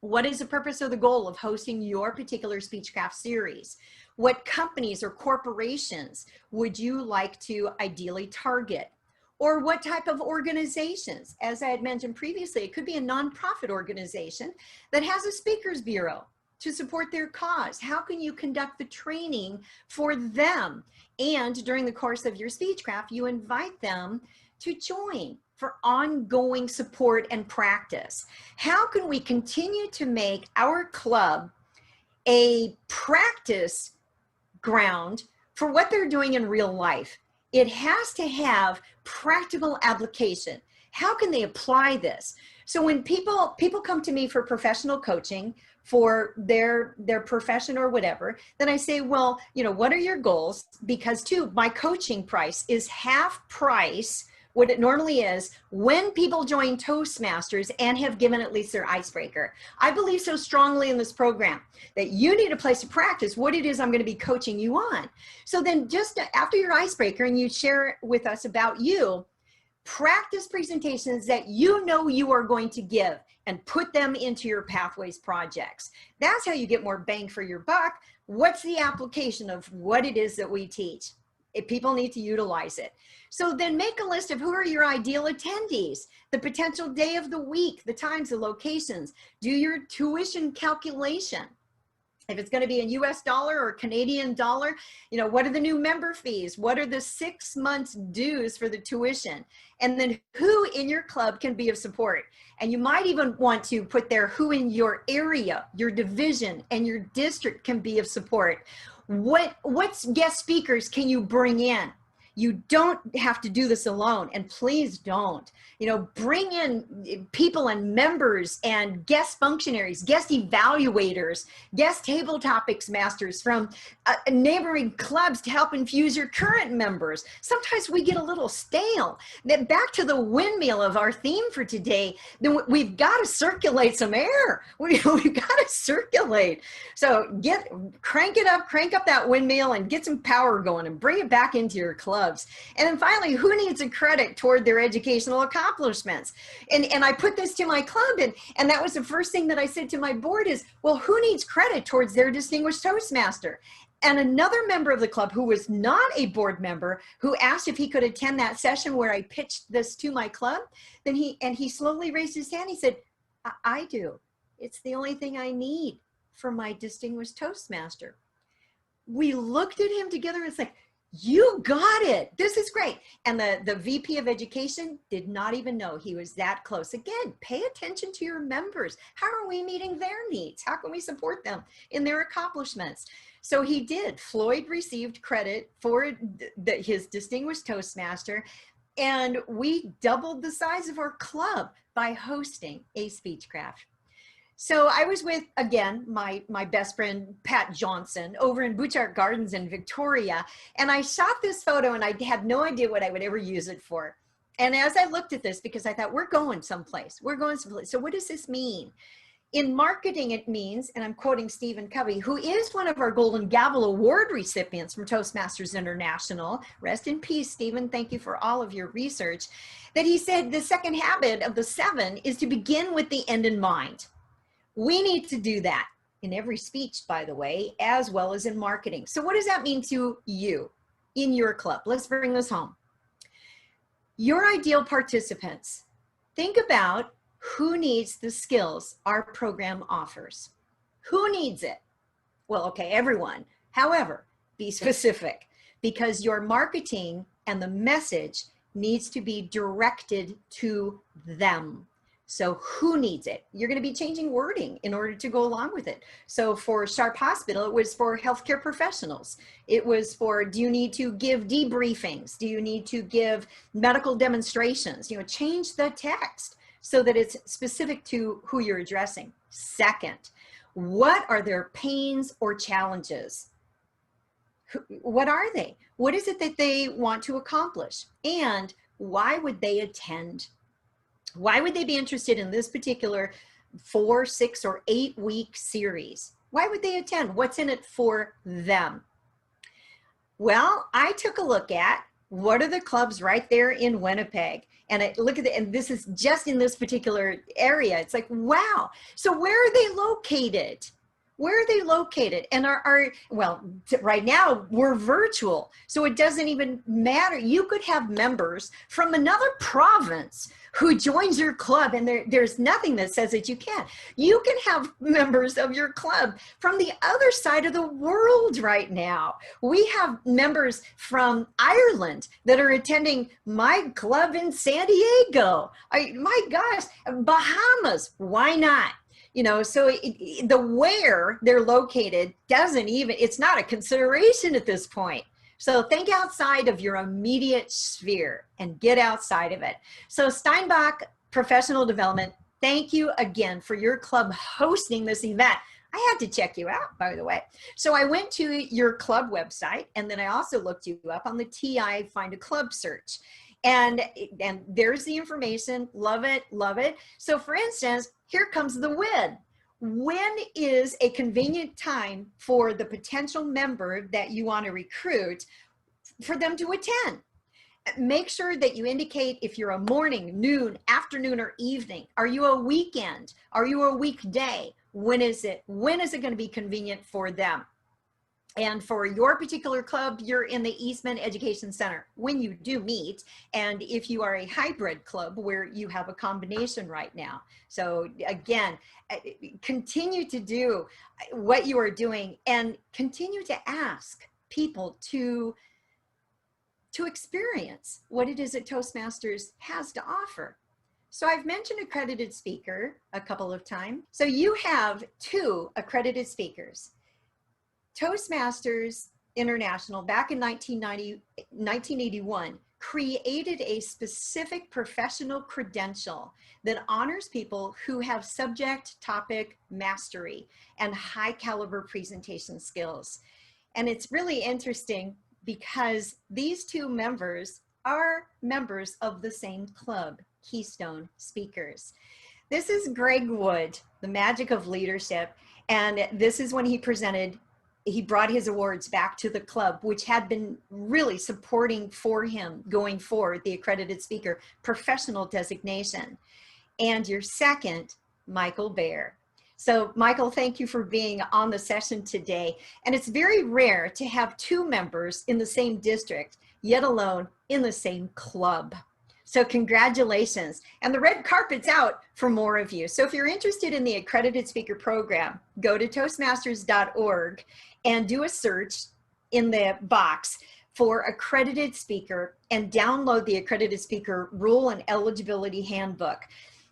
What is the purpose or the goal of hosting your particular Speechcraft series? What companies or corporations would you like to ideally target? Or what type of organizations? As I had mentioned previously, it could be a nonprofit organization that has a speakers bureau to support their cause. How can you conduct the training for them? And during the course of your Speechcraft, you invite them to join for ongoing support and practice. How can we continue to make our club a practice ground for what they're doing in real life? It has to have practical application. How can they apply this? So when people come to me for professional coaching for their profession or whatever, then I say, well, you know, what are your goals? Because too, my coaching price is half price what it normally is when people join Toastmasters and have given at least their icebreaker. I believe so strongly in this program that you need a place to practice what it is I'm going to be coaching you on. So then just after your icebreaker and you share with us about you, practice presentations that you know you are going to give and put them into your Pathways projects. That's how you get more bang for your buck. What's the application of what it is that we teach? If people need to utilize it. So then make a list of who are your ideal attendees, the potential day of the week, the times, the locations. Do your tuition calculation. If it's going to be a US dollar or Canadian dollar, you know, what are the new member fees? What are the 6 months dues for the tuition? And then who in your club can be of support? And you might even want to put there who in your area, your division, and your district can be of support. What guest speakers can you bring in? You don't have to do this alone, and please don't. You know, bring in people and members and guest functionaries, guest evaluators, guest table topics masters from neighboring clubs to help infuse your current members. Sometimes we get a little stale. Then back to the windmill of our theme for today, then we've got to circulate some air. We've got to circulate. So crank it up, crank up that windmill and get some power going and bring it back into your club. And then finally, who needs a credit toward their educational accomplishments? And I put this to my club, and that was the first thing that I said to my board is, well, who needs credit towards their distinguished Toastmaster? And another member of the club who was not a board member, who asked if he could attend that session where I pitched this to my club, then he slowly raised his hand. He said, I do. It's the only thing I need for my distinguished Toastmaster. We looked at him together and it's like, you got it. This is great. And the VP of Education did not even know he was that close. Again, pay attention to your members. How are we meeting their needs? How can we support them in their accomplishments? So he did. Floyd received credit for his distinguished Toastmaster, and we doubled the size of our club by hosting a Speechcraft. So I was with, again, my best friend, Pat Johnson, over in Butchart Gardens in Victoria. And I shot this photo and I had no idea what I would ever use it for. And as I looked at this, because I thought, we're going someplace. So what does this mean? In marketing, it means, and I'm quoting Stephen Covey, who is one of our Golden Gavel Award recipients from Toastmasters International. Rest in peace, Stephen. Thank you for all of your research. That he said the second habit of the 7 is to begin with the end in mind. We need to do that in every speech, by the way, as well as in marketing. So what does that mean to you in your club? Let's bring this home. Your ideal participants. Think about who needs the skills our program offers. Who needs it? Well, okay, everyone. However, be specific, because your marketing and the message needs to be directed to them. So who needs it? You're going to be changing wording in order to go along with it. So for Sharp Hospital, it was for healthcare professionals. It was for, do you need to give debriefings? Do you need to give medical demonstrations? You know, change the text so that it's specific to who you're addressing. Second, what are their pains or challenges? What are they? What is it that they want to accomplish? And why would they attend? Why would they be interested in this particular 4, 6, or 8 week series? Why would they attend? What's in it for them? Well, I took a look at what are the clubs right there in Winnipeg. And look at it, and this is just in this particular area. It's like, wow. So where are they located? Where are they located? And well, right now we're virtual, so it doesn't even matter. You could have members from another province who joins your club, and there's nothing that says that you can't. You can have members of your club from the other side of the world right now. We have members from Ireland that are attending my club in San Diego. My gosh, Bahamas, why not? You know, so the where they're located doesn't even, it's not a consideration at this point. So think outside of your immediate sphere and get outside of it. So Steinbach Professional Development, thank you again for your club hosting this event. I had to check you out, by the way. So I went to your club website, and then I also looked you up on the TI Find a Club search. And there's the information. Love it, love it. So for instance, here comes the when. When is a convenient time for the potential member that you want to recruit for them to attend? Make sure that you indicate if you're a morning, noon, afternoon, or evening. Are you a weekend? Are you a weekday? When is it? When is it going to be convenient for them? And for your particular club, you're in the Eastman Education Center when you do meet. And if you are a hybrid club where you have a combination right now. So again, continue to do what you are doing and continue to ask people to experience what it is that Toastmasters has to offer. So I've mentioned accredited speaker a couple of times. So you have 2 accredited speakers. Toastmasters International, back in 1981, created a specific professional credential that honors people who have subject topic mastery and high caliber presentation skills. And it's really interesting because these 2 members are members of the same club, Keystone Speakers. This is Greg Wood, The Magic of Leadership. And this is when he brought his awards back to the club, which had been really supporting for him going forward, the accredited speaker professional designation. And your second, Michael Baer. So Michael, thank you for being on the session today. And it's very rare to have 2 members in the same district, yet alone in the same club. So congratulations. And the red carpet's out for more of you. So if you're interested in the accredited speaker program, go to toastmasters.org and do a search in the box for accredited speaker and download the accredited speaker rule and eligibility handbook.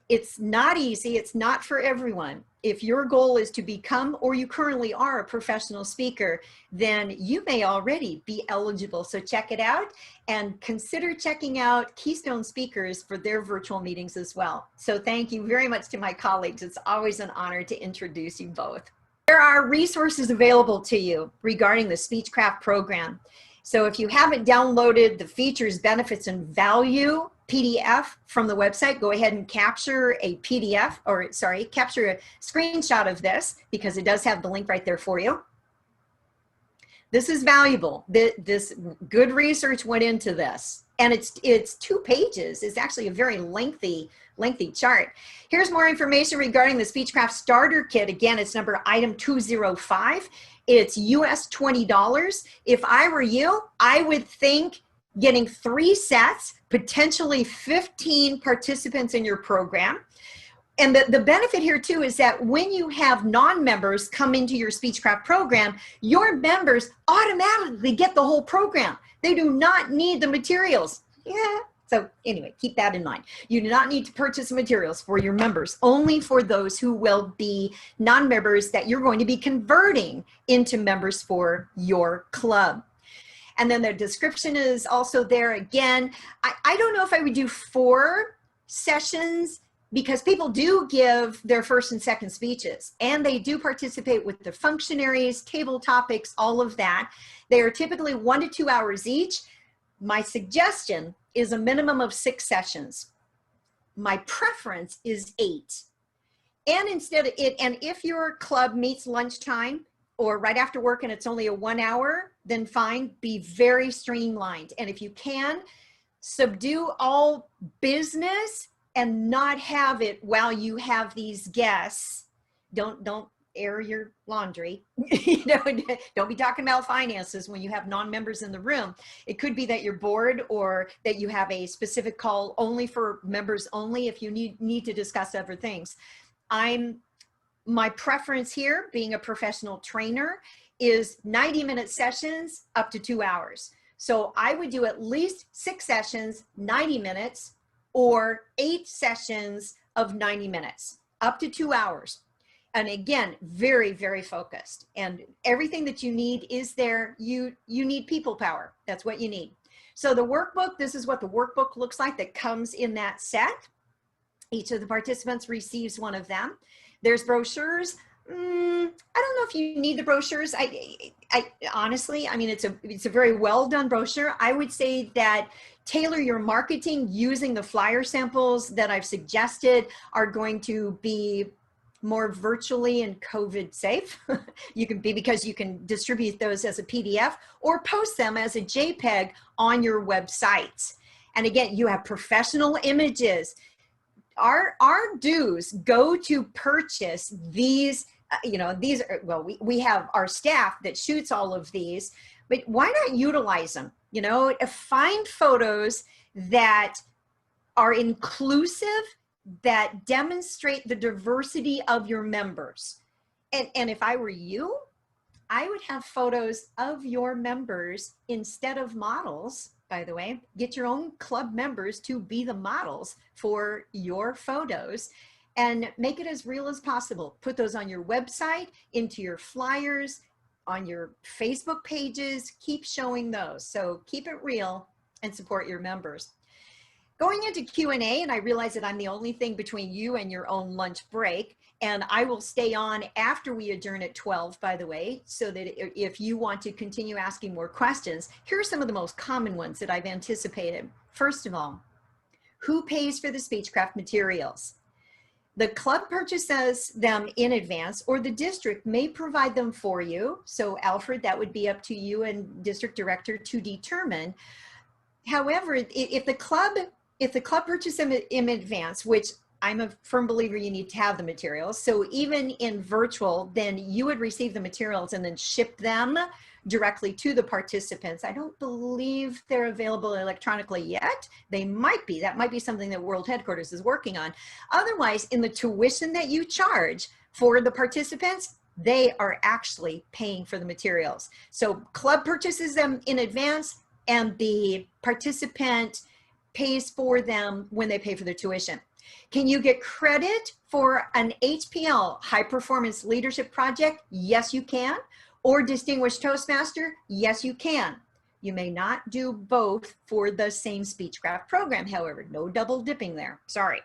It's not easy. It's not for everyone. If your goal is to become, or you currently are, a professional speaker, then you may already be eligible. So check it out and consider checking out Keystone Speakers for their virtual meetings as well. So thank you very much to my colleagues. It's always an honor to introduce you both. There are resources available to you regarding the Speechcraft program. So if you haven't downloaded the features, benefits, and value PDF from the website, go ahead and capture a PDF, or sorry, capture a screenshot of this, because it does have the link right there for you. This is valuable. This good research went into this, and it's 2 pages. It's actually a very lengthy chart. Here's more information regarding the Speechcraft Starter Kit. Again, it's number item 205. It's US $20. If I were you, I would think getting 3 sets, potentially 15 participants in your program. And the benefit here too is that when you have non-members come into your Speechcraft program, your members automatically get the whole program. They do not need the materials. Yeah. So anyway, keep that in mind. You do not need to purchase materials for your members, only for those who will be non-members that you're going to be converting into members for your club. And then the description is also there again. I don't know if I would do 4 sessions, because people do give their first and second speeches, and they do participate with the functionaries, table topics, all of that. They are typically 1 to 2 hours each. My suggestion is a minimum of 6 sessions. My preference is 8. And instead of it, and if your club meets lunchtime or right after work and it's only a 1 hour, then fine, be very streamlined. And if you can, subdue all business and not have it while you have these guests. Don't air your laundry. You know, don't be talking about finances when you have non-members in the room. It could be that you're bored, or that you have a specific call only for members only if you need to discuss other things. My preference here, being a professional trainer, is 90-minute sessions up to 2 hours. So I would do at least 6 sessions, 90 minutes, or 8 sessions of 90 minutes, up to 2 hours. And again, very, very focused. And everything that you need is there. You need people power. That's what you need. So the workbook, this is what the workbook looks like that comes in that set. Each of the participants receives one of them. There's brochures. I don't know if you need the brochures. I honestly, I mean, it's a very well done brochure. I would say that tailor your marketing using the flyer samples that I've suggested are going to be more virtually and COVID safe. Because you can distribute those as a PDF or post them as a JPEG on your websites. And again, you have professional images. Our dues go to purchase these, these are, well, we have our staff that shoots all of these, but why not utilize them? Find photos that are inclusive, that demonstrate the diversity of your members. And if I were you, I would have photos of your members instead of models. By the way, get your own club members to be the models for your photos and make it as real as possible. Put those on your website, into your flyers, on your Facebook pages. Keep showing those. So keep it real and support your members. Going into Q&A, and I realize that I'm the only thing between you and your own lunch break, and I will stay on after we adjourn at 12, by the way, so that if you want to continue asking more questions, here are some of the most common ones that I've anticipated. First of all, who pays for the Speechcraft materials? The club purchases them in advance, or the district may provide them for you. So Alfred, that would be up to you and district director to determine. However, if the club purchases them in advance, which I'm a firm believer you need to have the materials. So even in virtual, then you would receive the materials and then ship them directly to the participants. I don't believe they're available electronically yet. They might be. That might be something that World Headquarters is working on. Otherwise, in the tuition that you charge for the participants, they are actually paying for the materials. So club purchases them in advance, and the participant pays for them when they pay for their tuition. Can you get credit for an HPL, High Performance Leadership Project? Yes, you can. Or Distinguished Toastmaster? Yes, you can. You may not do both for the same Speechcraft program, however. No double dipping there. Sorry.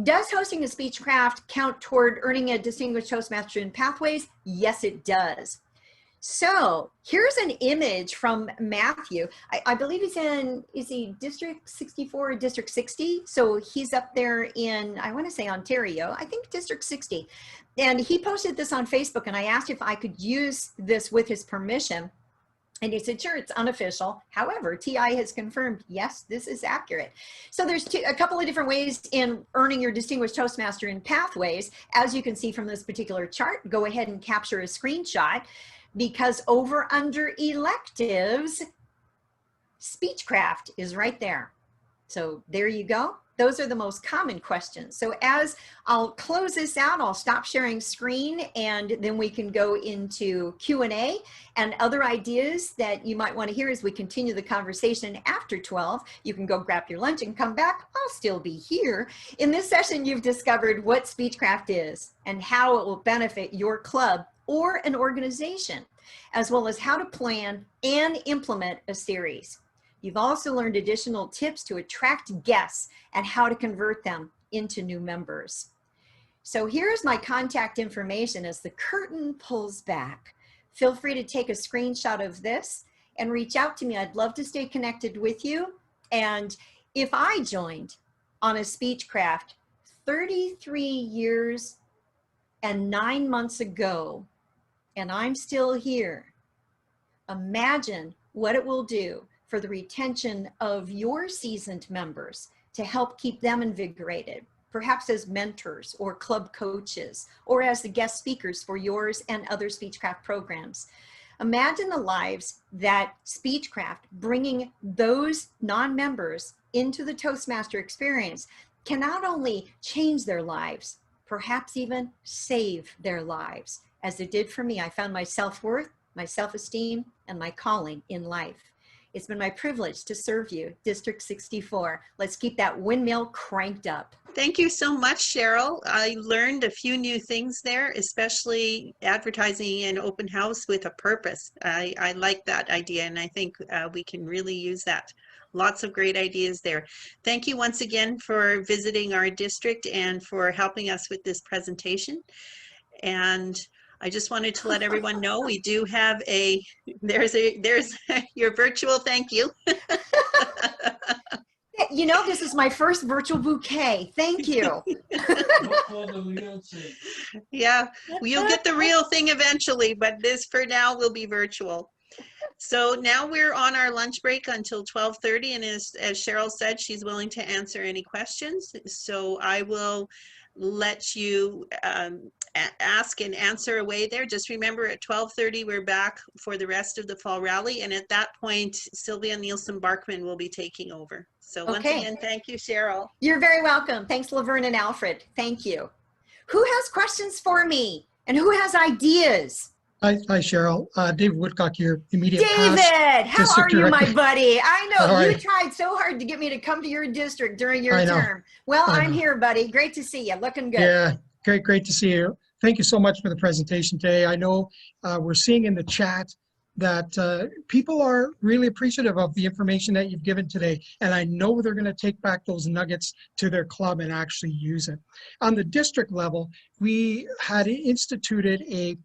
Does hosting a Speechcraft count toward earning a Distinguished Toastmaster in Pathways? Yes, it does. So here's an image from Matthew. I believe he's in, is he District 64 or District 60? So he's up there in, I want to say Ontario, I think District 60. And he posted this on Facebook, and I asked if I could use this with his permission. And he said, sure, it's unofficial. However, TI has confirmed, yes, this is accurate. So there's a couple of different ways in earning your Distinguished Toastmaster in Pathways. As you can see from this particular chart, go ahead and capture a screenshot, because over under electives, Speechcraft is right there. So there you go. Those are the most common questions. So as I'll close this out, I'll stop sharing screen, and then we can go into Q&A and other ideas that you might want to hear as we continue the conversation after 12. You can go grab your lunch and come back. I'll still be here. In this session, you've discovered what Speechcraft is and how it will benefit your club or an organization, as well as how to plan and implement a series. You've also learned additional tips to attract guests and how to convert them into new members. So here's my contact information as the curtain pulls back. Feel free to take a screenshot of this and reach out to me. I'd love to stay connected with you. And if I joined on a Speechcraft 33 years and 9 months ago, and I'm still here, imagine what it will do for the retention of your seasoned members to help keep them invigorated, perhaps as mentors or club coaches, or as the guest speakers for yours and other Speechcraft programs. Imagine the lives that Speechcraft, bringing those non-members into the Toastmaster experience, can not only change their lives, perhaps even save their lives, as it did for me. I found my self-worth, my self-esteem, and my calling in life. It's been my privilege to serve you, District 64. Let's keep that windmill cranked up. Thank you so much, Cheryl. I learned a few new things there, especially advertising an open house with a purpose. I like that idea, and I think we can really use that. Lots of great ideas there. Thank you once again for visiting our district and for helping us with this presentation. And I just wanted to let everyone know we do have there's your virtual thank you. You know, this is my first virtual bouquet. Thank you. Yeah, you'll get the real thing eventually, but this for now will be virtual. So now we're on our lunch break until 12:30, and as Cheryl said, she's willing to answer any questions. So I will let you ask and answer away there. Just remember at 12:30 we're back for the rest of the fall rally, and at that point Sylvia Nielsen-Barkman will be taking over. So once again, thank you, Cheryl. You're very welcome. Thanks, Laverne and Alfred. Thank you. Who has questions for me? And who has ideas? Hi, Cheryl. David Woodcock here, immediate David, past how are you, my buddy? I know you right. tried so hard to get me to come to your district during your term. Well, I'm here, buddy. Great to see you. Looking good. Yeah, great to see you. Thank you so much for the presentation today. I know we're seeing in the chat that people are really appreciative of the information that you've given today. And I know they're going to take back those nuggets to their club and actually use it. On the district level, we had instituted a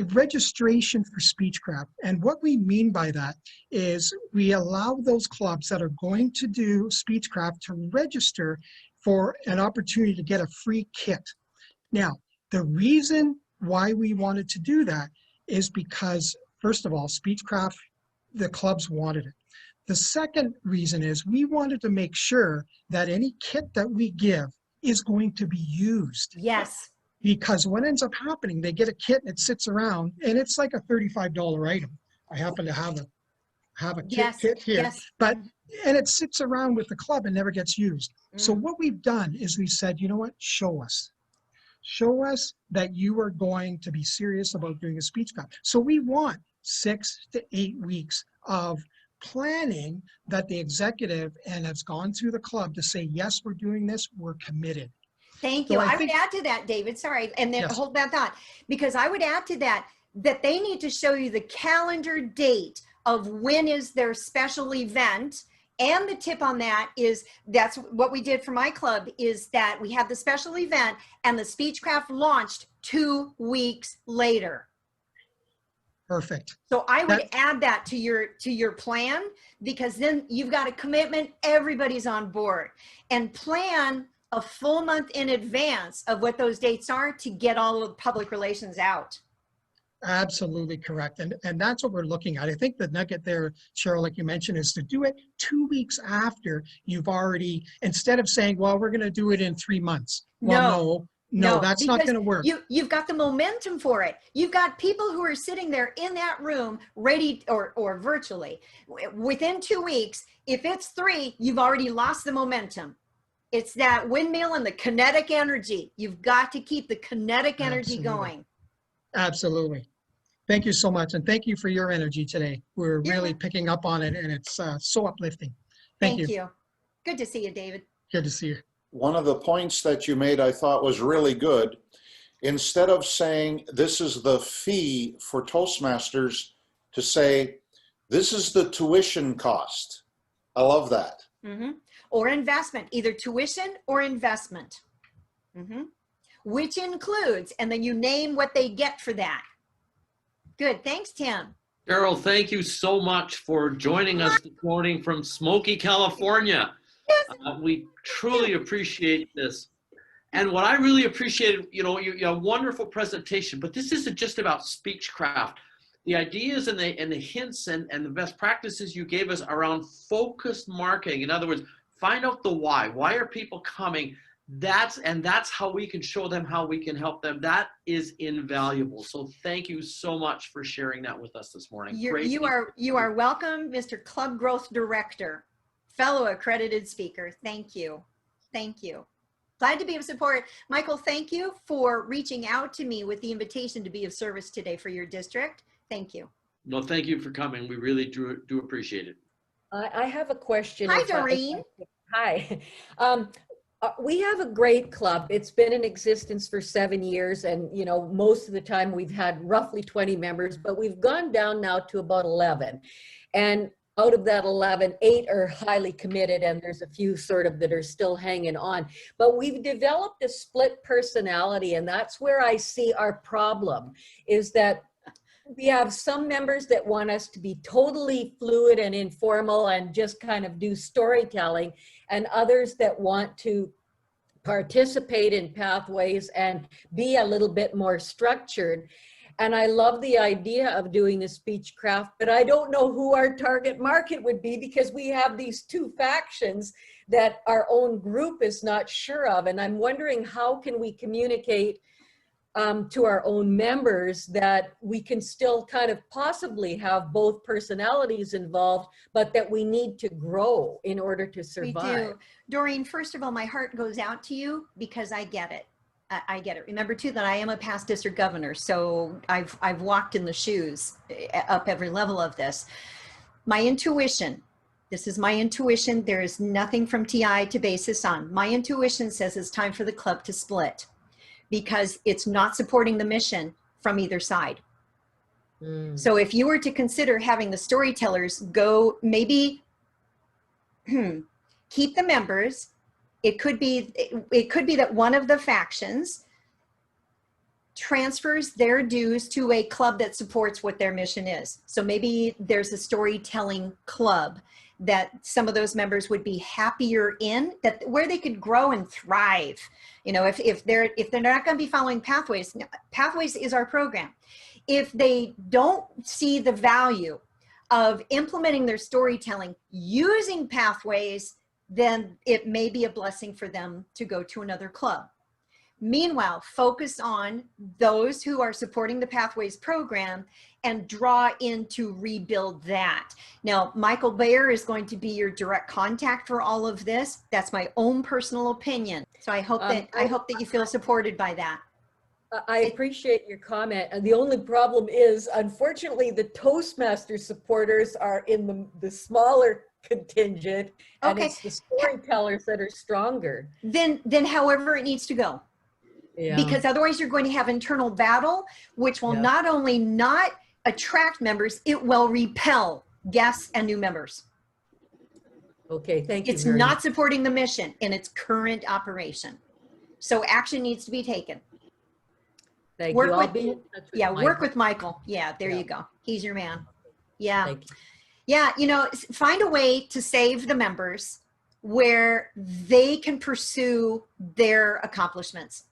registration for Speechcraft. And what we mean by that is we allow those clubs that are going to do Speechcraft to register for an opportunity to get a free kit. Now, the reason why we wanted to do that is because, first of all, Speechcraft, the clubs wanted it. The second reason is we wanted to make sure that any kit that we give is going to be used. Yes. Because what ends up happening, they get a kit and it sits around, and it's like a $35 item. I happen to have a kit here, and it sits around with the club and never gets used. So what we've done is we said, you know what, show us that you are going to be serious about doing a Speechcraft. So we want 6 to 8 weeks of planning that the executive and has gone through the club to say, yes, we're doing this, we're committed. Thank you. I would add to that, David, sorry, and then hold that thought, because I would add to that they need to show you the calendar date of when is their special event. And the tip on that is, that's what we did for my club, is that we had the special event and the Speechcraft launched 2 weeks later. Perfect. So I would add that to your plan, because then you've got a commitment, everybody's on board, and plan a full month in advance of what those dates are to get all of the public relations out. Absolutely correct. And that's what we're looking at. I think the nugget there, Cheryl, like you mentioned, is to do it 2 weeks after you've already, instead of saying, well, we're going to do it in 3 months. Well, no, that's not going to work. You've got the momentum for it. You've got people who are sitting there in that room ready, or virtually, within 2 weeks. If it's 3, you've already lost the momentum. It's that windmill and the kinetic energy. You've got to keep the kinetic energy going. Absolutely. Thank you so much. And thank you for your energy today. We're really picking up on it, and it's so uplifting. Thank you. Good to see you, David. Good to see you. One of the points that you made I thought was really good. Instead of saying this is the fee for Toastmasters, to say this is the tuition cost. I love that. Mm-hmm. Or investment, either tuition or investment. Mm-hmm. Which includes, and then you name what they get for that. Good, thanks, Tim. Cheryl, thank you so much for joining us this morning from Smoky, California. Yes. We truly appreciate this. And what I really appreciated, you know, a wonderful presentation, but this isn't just about Speechcraft. the ideas and the hints and the best practices you gave us around focused marketing. In other words, find out the why. Why are people coming? That's how we can show them how we can help them. That is invaluable. So thank you so much for sharing that with us this morning. You are welcome, Mr. Club Growth Director, fellow accredited speaker. Thank you. Thank you. Glad to be of support. Michael, thank you for reaching out to me with the invitation to be of service today for your district. Thank you. No, thank you for coming. We really do appreciate it. I have a question. Hi, Doreen. Hi. We have a great club. It's been in existence for 7 years, and you know, most of the time we've had roughly 20 members, but we've gone down now to about 11. And out of that 11, 8 are highly committed, and there's a few sort of that are still hanging on. But we've developed a split personality, and that's where I see our problem, is that we have some members that want us to be totally fluid and informal and just kind of do storytelling, and others that want to participate in pathways and be a little bit more structured. And I love the idea of doing the Speechcraft, but I don't know who our target market would be, because we have these two factions that our own group is not sure of. And I'm wondering, how can we communicate to our own members that we can still kind of possibly have both personalities involved, but that we need to grow in order to survive. We do. Doreen, first of all, my heart goes out to you because I get it. I get it. Remember too that I am a past district governor, so I've walked in the shoes up every level of this. My intuition, this is my intuition. There is nothing from TI to base this on. My intuition says it's time for the club to split, because it's not supporting the mission from either side. So if you were to consider having the storytellers go, maybe keep the members, it could be that one of the factions transfers their dues to a club that supports what their mission is. So maybe there's a storytelling club that some of those members would be happier in, that where they could grow and thrive. You know, if they're not going to be following Pathways, Pathways is our program. If they don't see the value of implementing their storytelling using Pathways, then it may be a blessing for them to go to another club. Meanwhile, focus on those who are supporting the Pathways program and draw in to rebuild that. Now, Michael Bayer is going to be your direct contact for all of this. That's my own personal opinion. So I hope that you feel supported by that. I appreciate your comment. And the only problem is, unfortunately, the Toastmaster supporters are in the smaller contingent, and Okay. it's the storytellers that are stronger. Then however it needs to go. Yeah. Because otherwise you're going to have internal battle, which will not only not attract members, it will repel guests and new members. Okay, thank you. It's not supporting the mission in its current operation. So action needs to be taken. Thank Work you. I'll with- be in touch with Yeah, Michael. work with Michael. Yeah, there you go. He's your man. Yeah. Thank you. Yeah, you know, find a way to save the members where they can pursue their accomplishments.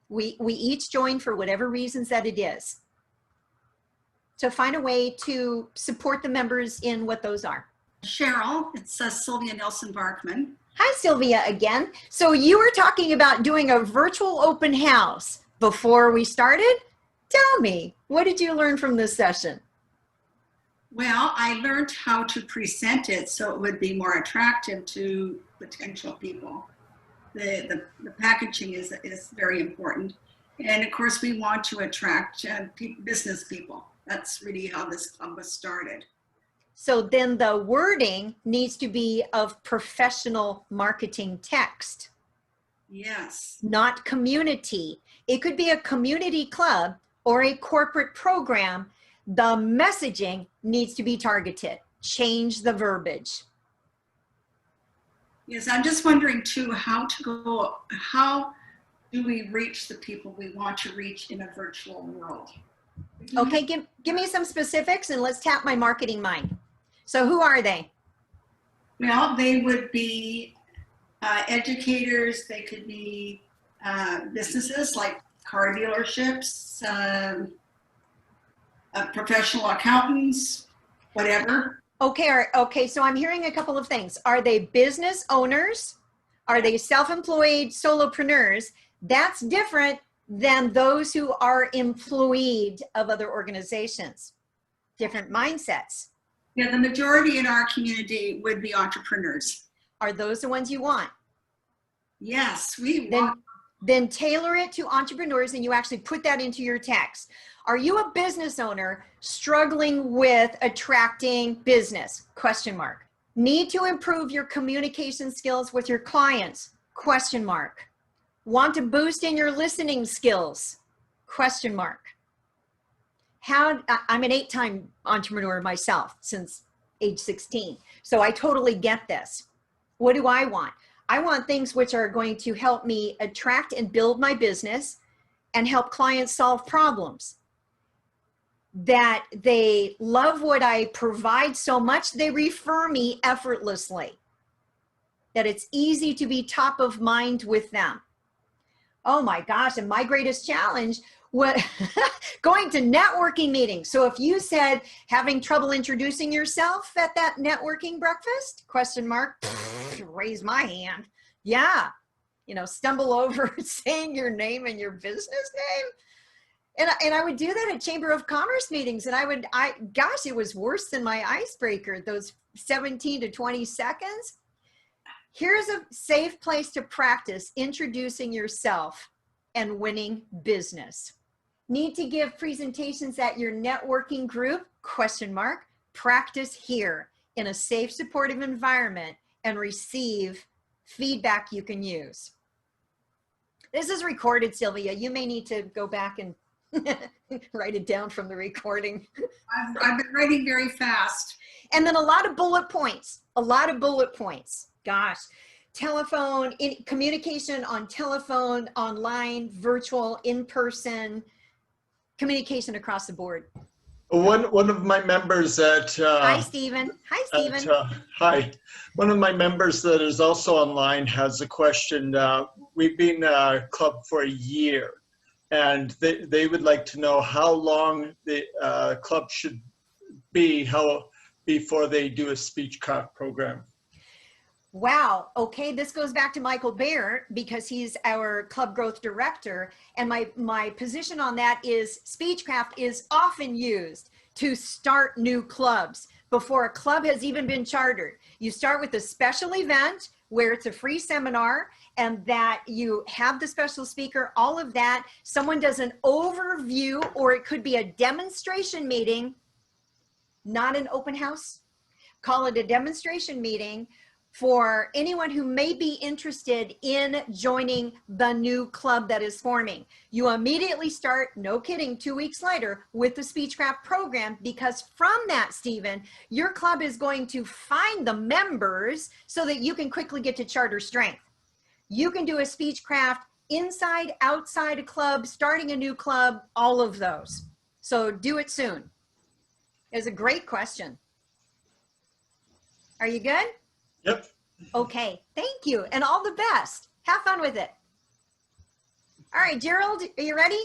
We each join for whatever reasons that it is. So find a way to support the members in what those are. Cheryl, it's Sylvia Nelson Barkman. Hi, Sylvia, again. So you were talking about doing a virtual open house before we started. Tell me, what did you learn from this session? Well, I learned how to present it so it would be more attractive to potential people. The packaging is very important. And of course, we want to attract business people. That's really how this club was started. So then the wording needs to be of professional marketing text. Yes. Not community. It could be a community club or a corporate program. The messaging needs to be targeted. Change the verbiage. Yes, I'm just wondering too, how do we reach the people we want to reach in a virtual world? Okay, give me some specifics and let's tap my marketing mind. So who are they? Well, they would be educators. They could be businesses like car dealerships, professional accountants, whatever. Okay, so I'm hearing a couple of things. Are they business owners? Are they self-employed solopreneurs? That's different than those who are employed of other organizations. Different mindsets. Yeah, the majority in our community would be entrepreneurs. Are those the ones you want? Yes, we want. Then tailor it to entrepreneurs, and you actually put that into your text. Are you a business owner struggling with attracting business? Question mark. Need to improve your communication skills with your clients? Question mark. Want to boost in your listening skills? Question mark. I'm an 8-time entrepreneur myself since age 16. So I totally get this. What do I want? I want things which are going to help me attract and build my business and help clients solve problems. That they love what I provide so much, they refer me effortlessly. That it's easy to be top of mind with them. Oh my gosh, and my greatest challenge was going to networking meetings. So if you said having trouble introducing yourself at that networking breakfast, question mark, raise my hand. Yeah, stumble over saying your name and your business name. And I would do that at Chamber of Commerce meetings. And gosh, it was worse than my icebreaker, those 17 to 20 seconds. Here's a safe place to practice introducing yourself and winning business. Need to give presentations at your networking group? Question mark. Practice here in a safe, supportive environment and receive feedback you can use. This is recorded, Sylvia. You may need to go back and write it down from the recording. I've been writing very fast. And then a lot of bullet points. Gosh. Telephone, communication on telephone, online, virtual, in person, communication across the board. One of my members at Hi, Stephen. Hi. One of my members that is also online has a question. We've been a club for a year, and they would like to know how long the club should be before they do a Speechcraft program. Wow. Okay. This goes back to Michael Baer because he's our club growth director. And my position on that is Speechcraft is often used to start new clubs before a club has even been chartered. You start with a special event where it's a free seminar and that you have the special speaker, all of that. Someone does an overview, or it could be a demonstration meeting, not an open house. Call it a demonstration meeting for anyone who may be interested in joining the new club that is forming. You immediately start, no kidding, 2 weeks later with the Speechcraft program, because from that, Stephen, your club is going to find the members so that you can quickly get to charter strength. You can do a Speechcraft inside, outside a club, starting a new club, all of those. So do it soon. It's a great question. Are you good? Yep. Okay, thank you, and all the best. Have fun with it. All right, Gerald, are you ready?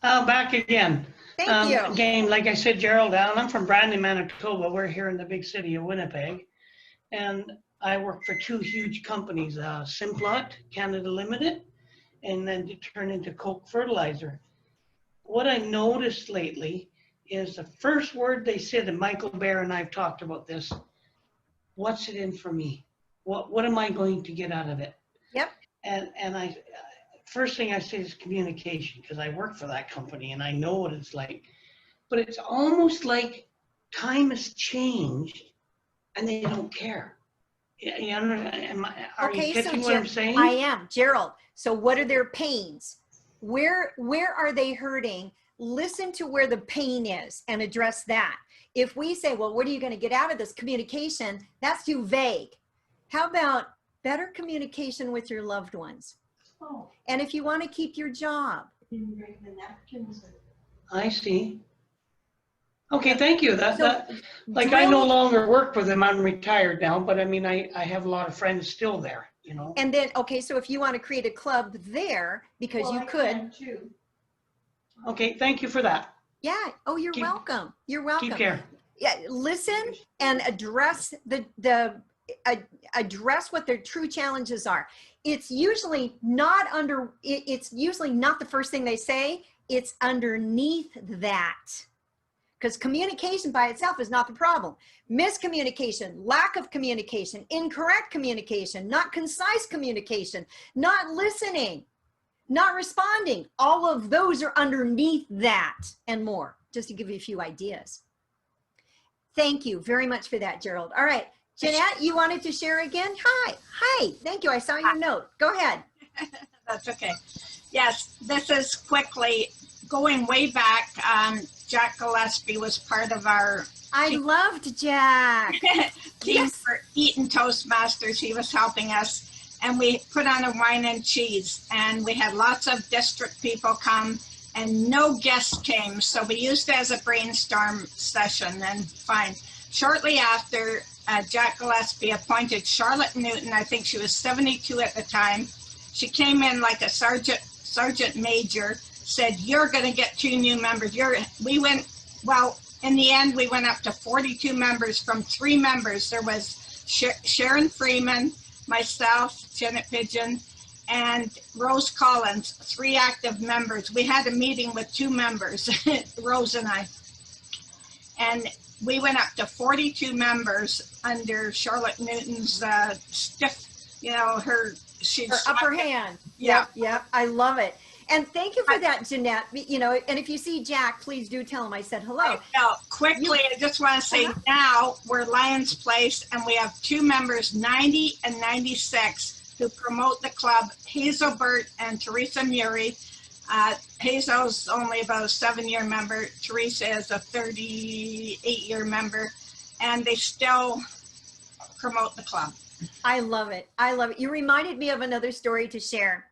Back again. Thank you. Again, like I said, Gerald Allen, I'm from Brandon, Manitoba. We're here in the big city of Winnipeg. And I work for 2 huge companies, Simplot, Canada Limited, and then to turn into Coke Fertilizer. What I noticed lately is the first word they said, and Michael Baer and I've talked about this, what's it in for me? What am I going to get out of it? Yep. And I first thing I say is communication, because I work for that company and I know what it's like. But it's almost like time has changed and they don't care. Are you catching what I'm saying? I am, Gerald. So what are their pains? Where are they hurting? Listen to where the pain is and address that. If we say, well, what are you going to get out of this communication? That's too vague. How about better communication with your loved ones? Oh. And if you want to keep your job. I see. Okay, thank you. I no longer work with them. I'm retired now, but I mean, I have a lot of friends still there, you know. And then, okay, so if you want to create a club there, because you could. Okay, thank you for that. Yeah. Oh, you're welcome. You're welcome. Keep care. Yeah. Listen and address address what their true challenges are. It's usually not it's usually not the first thing they say. It's underneath that. Because communication by itself is not the problem. Miscommunication, lack of communication, incorrect communication, not concise communication, not listening, not responding. All of those are underneath that and more, just to give you a few ideas. Thank you very much for that, Gerald. All right, Jeanette, you wanted to share again? Hi, hi, thank you. I saw your note. Go ahead. That's okay. Yes, this is quickly going way back. Jack Gillespie was part of our I loved Jack. team for Eating Toastmasters. He was helping us, and we put on a wine and cheese, and we had lots of district people come, and no guests came, so we used it as a brainstorm session, and fine. Shortly after, Jack Gillespie appointed Charlotte Newton. I think she was 72 at the time. She came in like a sergeant major, said, "You're going to get 2 new members." In the end, we went up to 42 members from 3 members. There was Sharon Freeman, myself, Janet Pigeon, and Rose Collins, 3 active members. We had a meeting with 2 members, Rose and I. And we went up to 42 members under Charlotte Newton's stiff, her upper hand. Yeah. Yep. I love it. And thank you for that, Jeanette. And if you see Jack, please do tell him I said hello. Now, quickly, I just want to say now we're Lions Place, and we have 2 members, 90 and 96, who promote the club, Hazel Burt and Teresa Murray. Hazel's only about a 7-year member. Teresa is a 38-year member, and they still promote the club. I love it. I love it. You reminded me of another story to share.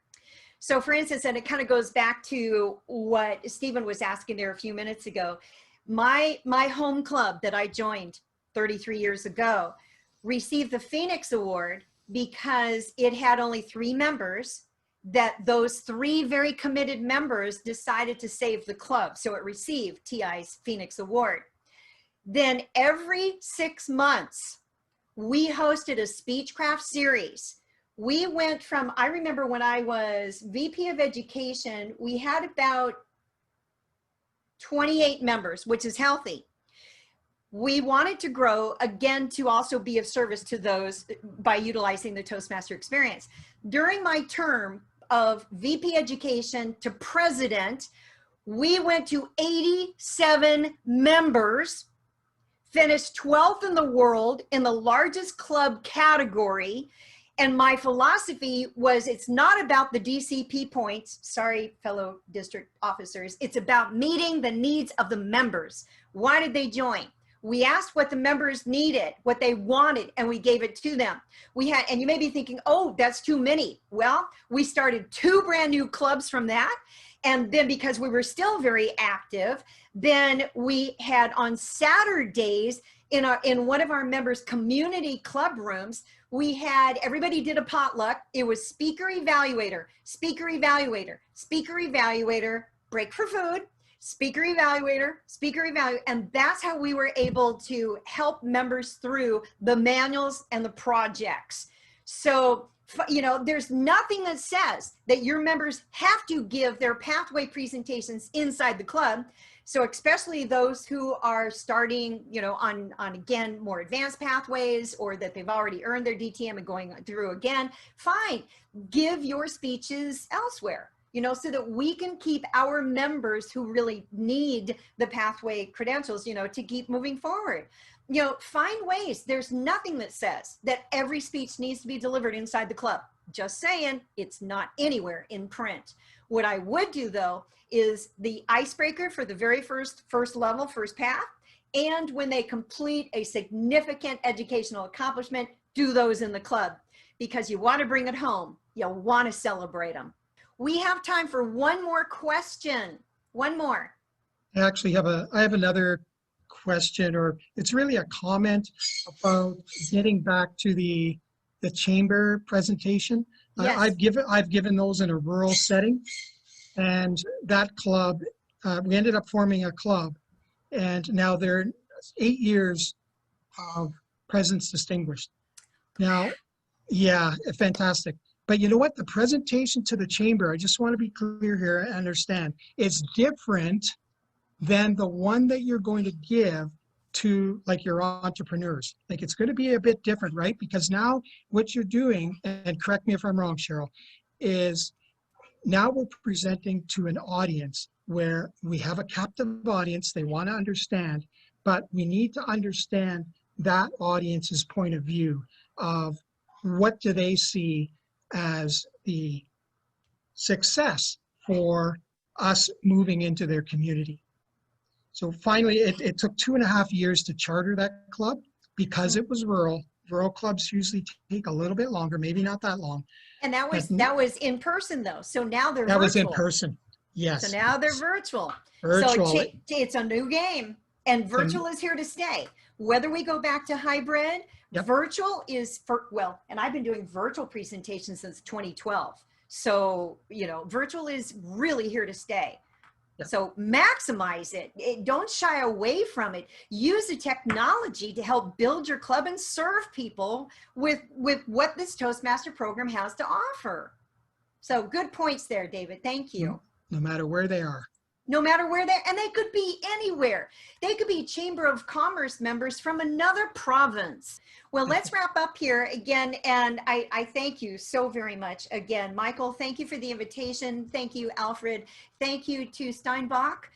So for instance, and it kind of goes back to what Stephen was asking there a few minutes ago, my home club that I joined 33 years ago received the Phoenix Award because it had only 3 members, that those 3 very committed members decided to save the club. So it received TI's Phoenix Award. Then every 6 months, we hosted a Speechcraft series. We went from, I remember when I was VP of Education, we had about 28 members, which is healthy. We wanted to grow, again, to also be of service to those by utilizing the Toastmaster experience. During my term of VP Education to President, we went to 87 members, finished 12th in the world in the largest club category. And my philosophy was, it's not about the DCP points, sorry, fellow district officers, it's about meeting the needs of the members. Why did they join? We asked what the members needed, what they wanted, and we gave it to them. And you may be thinking, oh, that's too many. Well, we started 2 brand new clubs from that. And then because we were still very active, then we had on Saturdays in one of our members' community club rooms, we had, everybody did a potluck. It was speaker evaluator, speaker evaluator, speaker evaluator, break for food, speaker evaluator, speaker evaluator. And that's how we were able to help members through the manuals and the projects. So, there's nothing that says that your members have to give their pathway presentations inside the club. So especially those who are starting, on again, more advanced pathways, or that they've already earned their DTM and going through again, fine, give your speeches elsewhere, so that we can keep our members who really need the pathway credentials, to keep moving forward. Find ways. There's nothing that says that every speech needs to be delivered inside the club. Just saying, it's not anywhere in print. What I would do, though, is the icebreaker for the very first level, first path, and when they complete a significant educational accomplishment, do those in the club, because you want to bring it home. You want to celebrate them. We have time for one more question. One more. I actually have another question, or it's really a comment about getting back to the chamber presentation. Yes. I've given those in a rural setting, and that club we ended up forming a club, and now they're 8 years of President's Distinguished. Now, yeah, fantastic. But you know what? The presentation to the chamber, I just want to be clear here and understand, it's different than the one that you're going to give to like your entrepreneurs. Like it's going to be a bit different, right? Because now what you're doing, and correct me if I'm wrong, Sheryl, is now we're presenting to an audience where we have a captive audience, they want to understand, but we need to understand that audience's point of view of what do they see as the success for us moving into their community. So finally, it took 2.5 years to charter that club because it was rural. Rural clubs usually take a little bit longer, maybe not that long. And that was in person though. So now they're That virtual. was in person, yes. So now they're virtual. Virtual. So it's a new game, and virtual is here to stay. Whether we go back to hybrid, Yep. virtual is and I've been doing virtual presentations since 2012. So, virtual is really here to stay. Yep. So maximize it. Don't shy away from it. Use the technology to help build your club and serve people with what this Toastmaster program has to offer. So good points there, David. Thank you. No matter where they are. No matter where and they could be anywhere. They could be Chamber of Commerce members from another province. Well, let's wrap up here again. And I thank you so very much. Again, Michael, thank you for the invitation. Thank you, Alfred. Thank you to Steinbach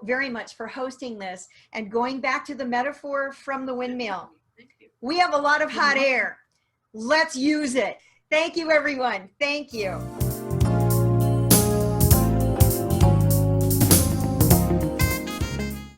very much for hosting this and going back to the metaphor from the windmill. We have a lot of hot air. Let's use it. Thank you, everyone. Thank you.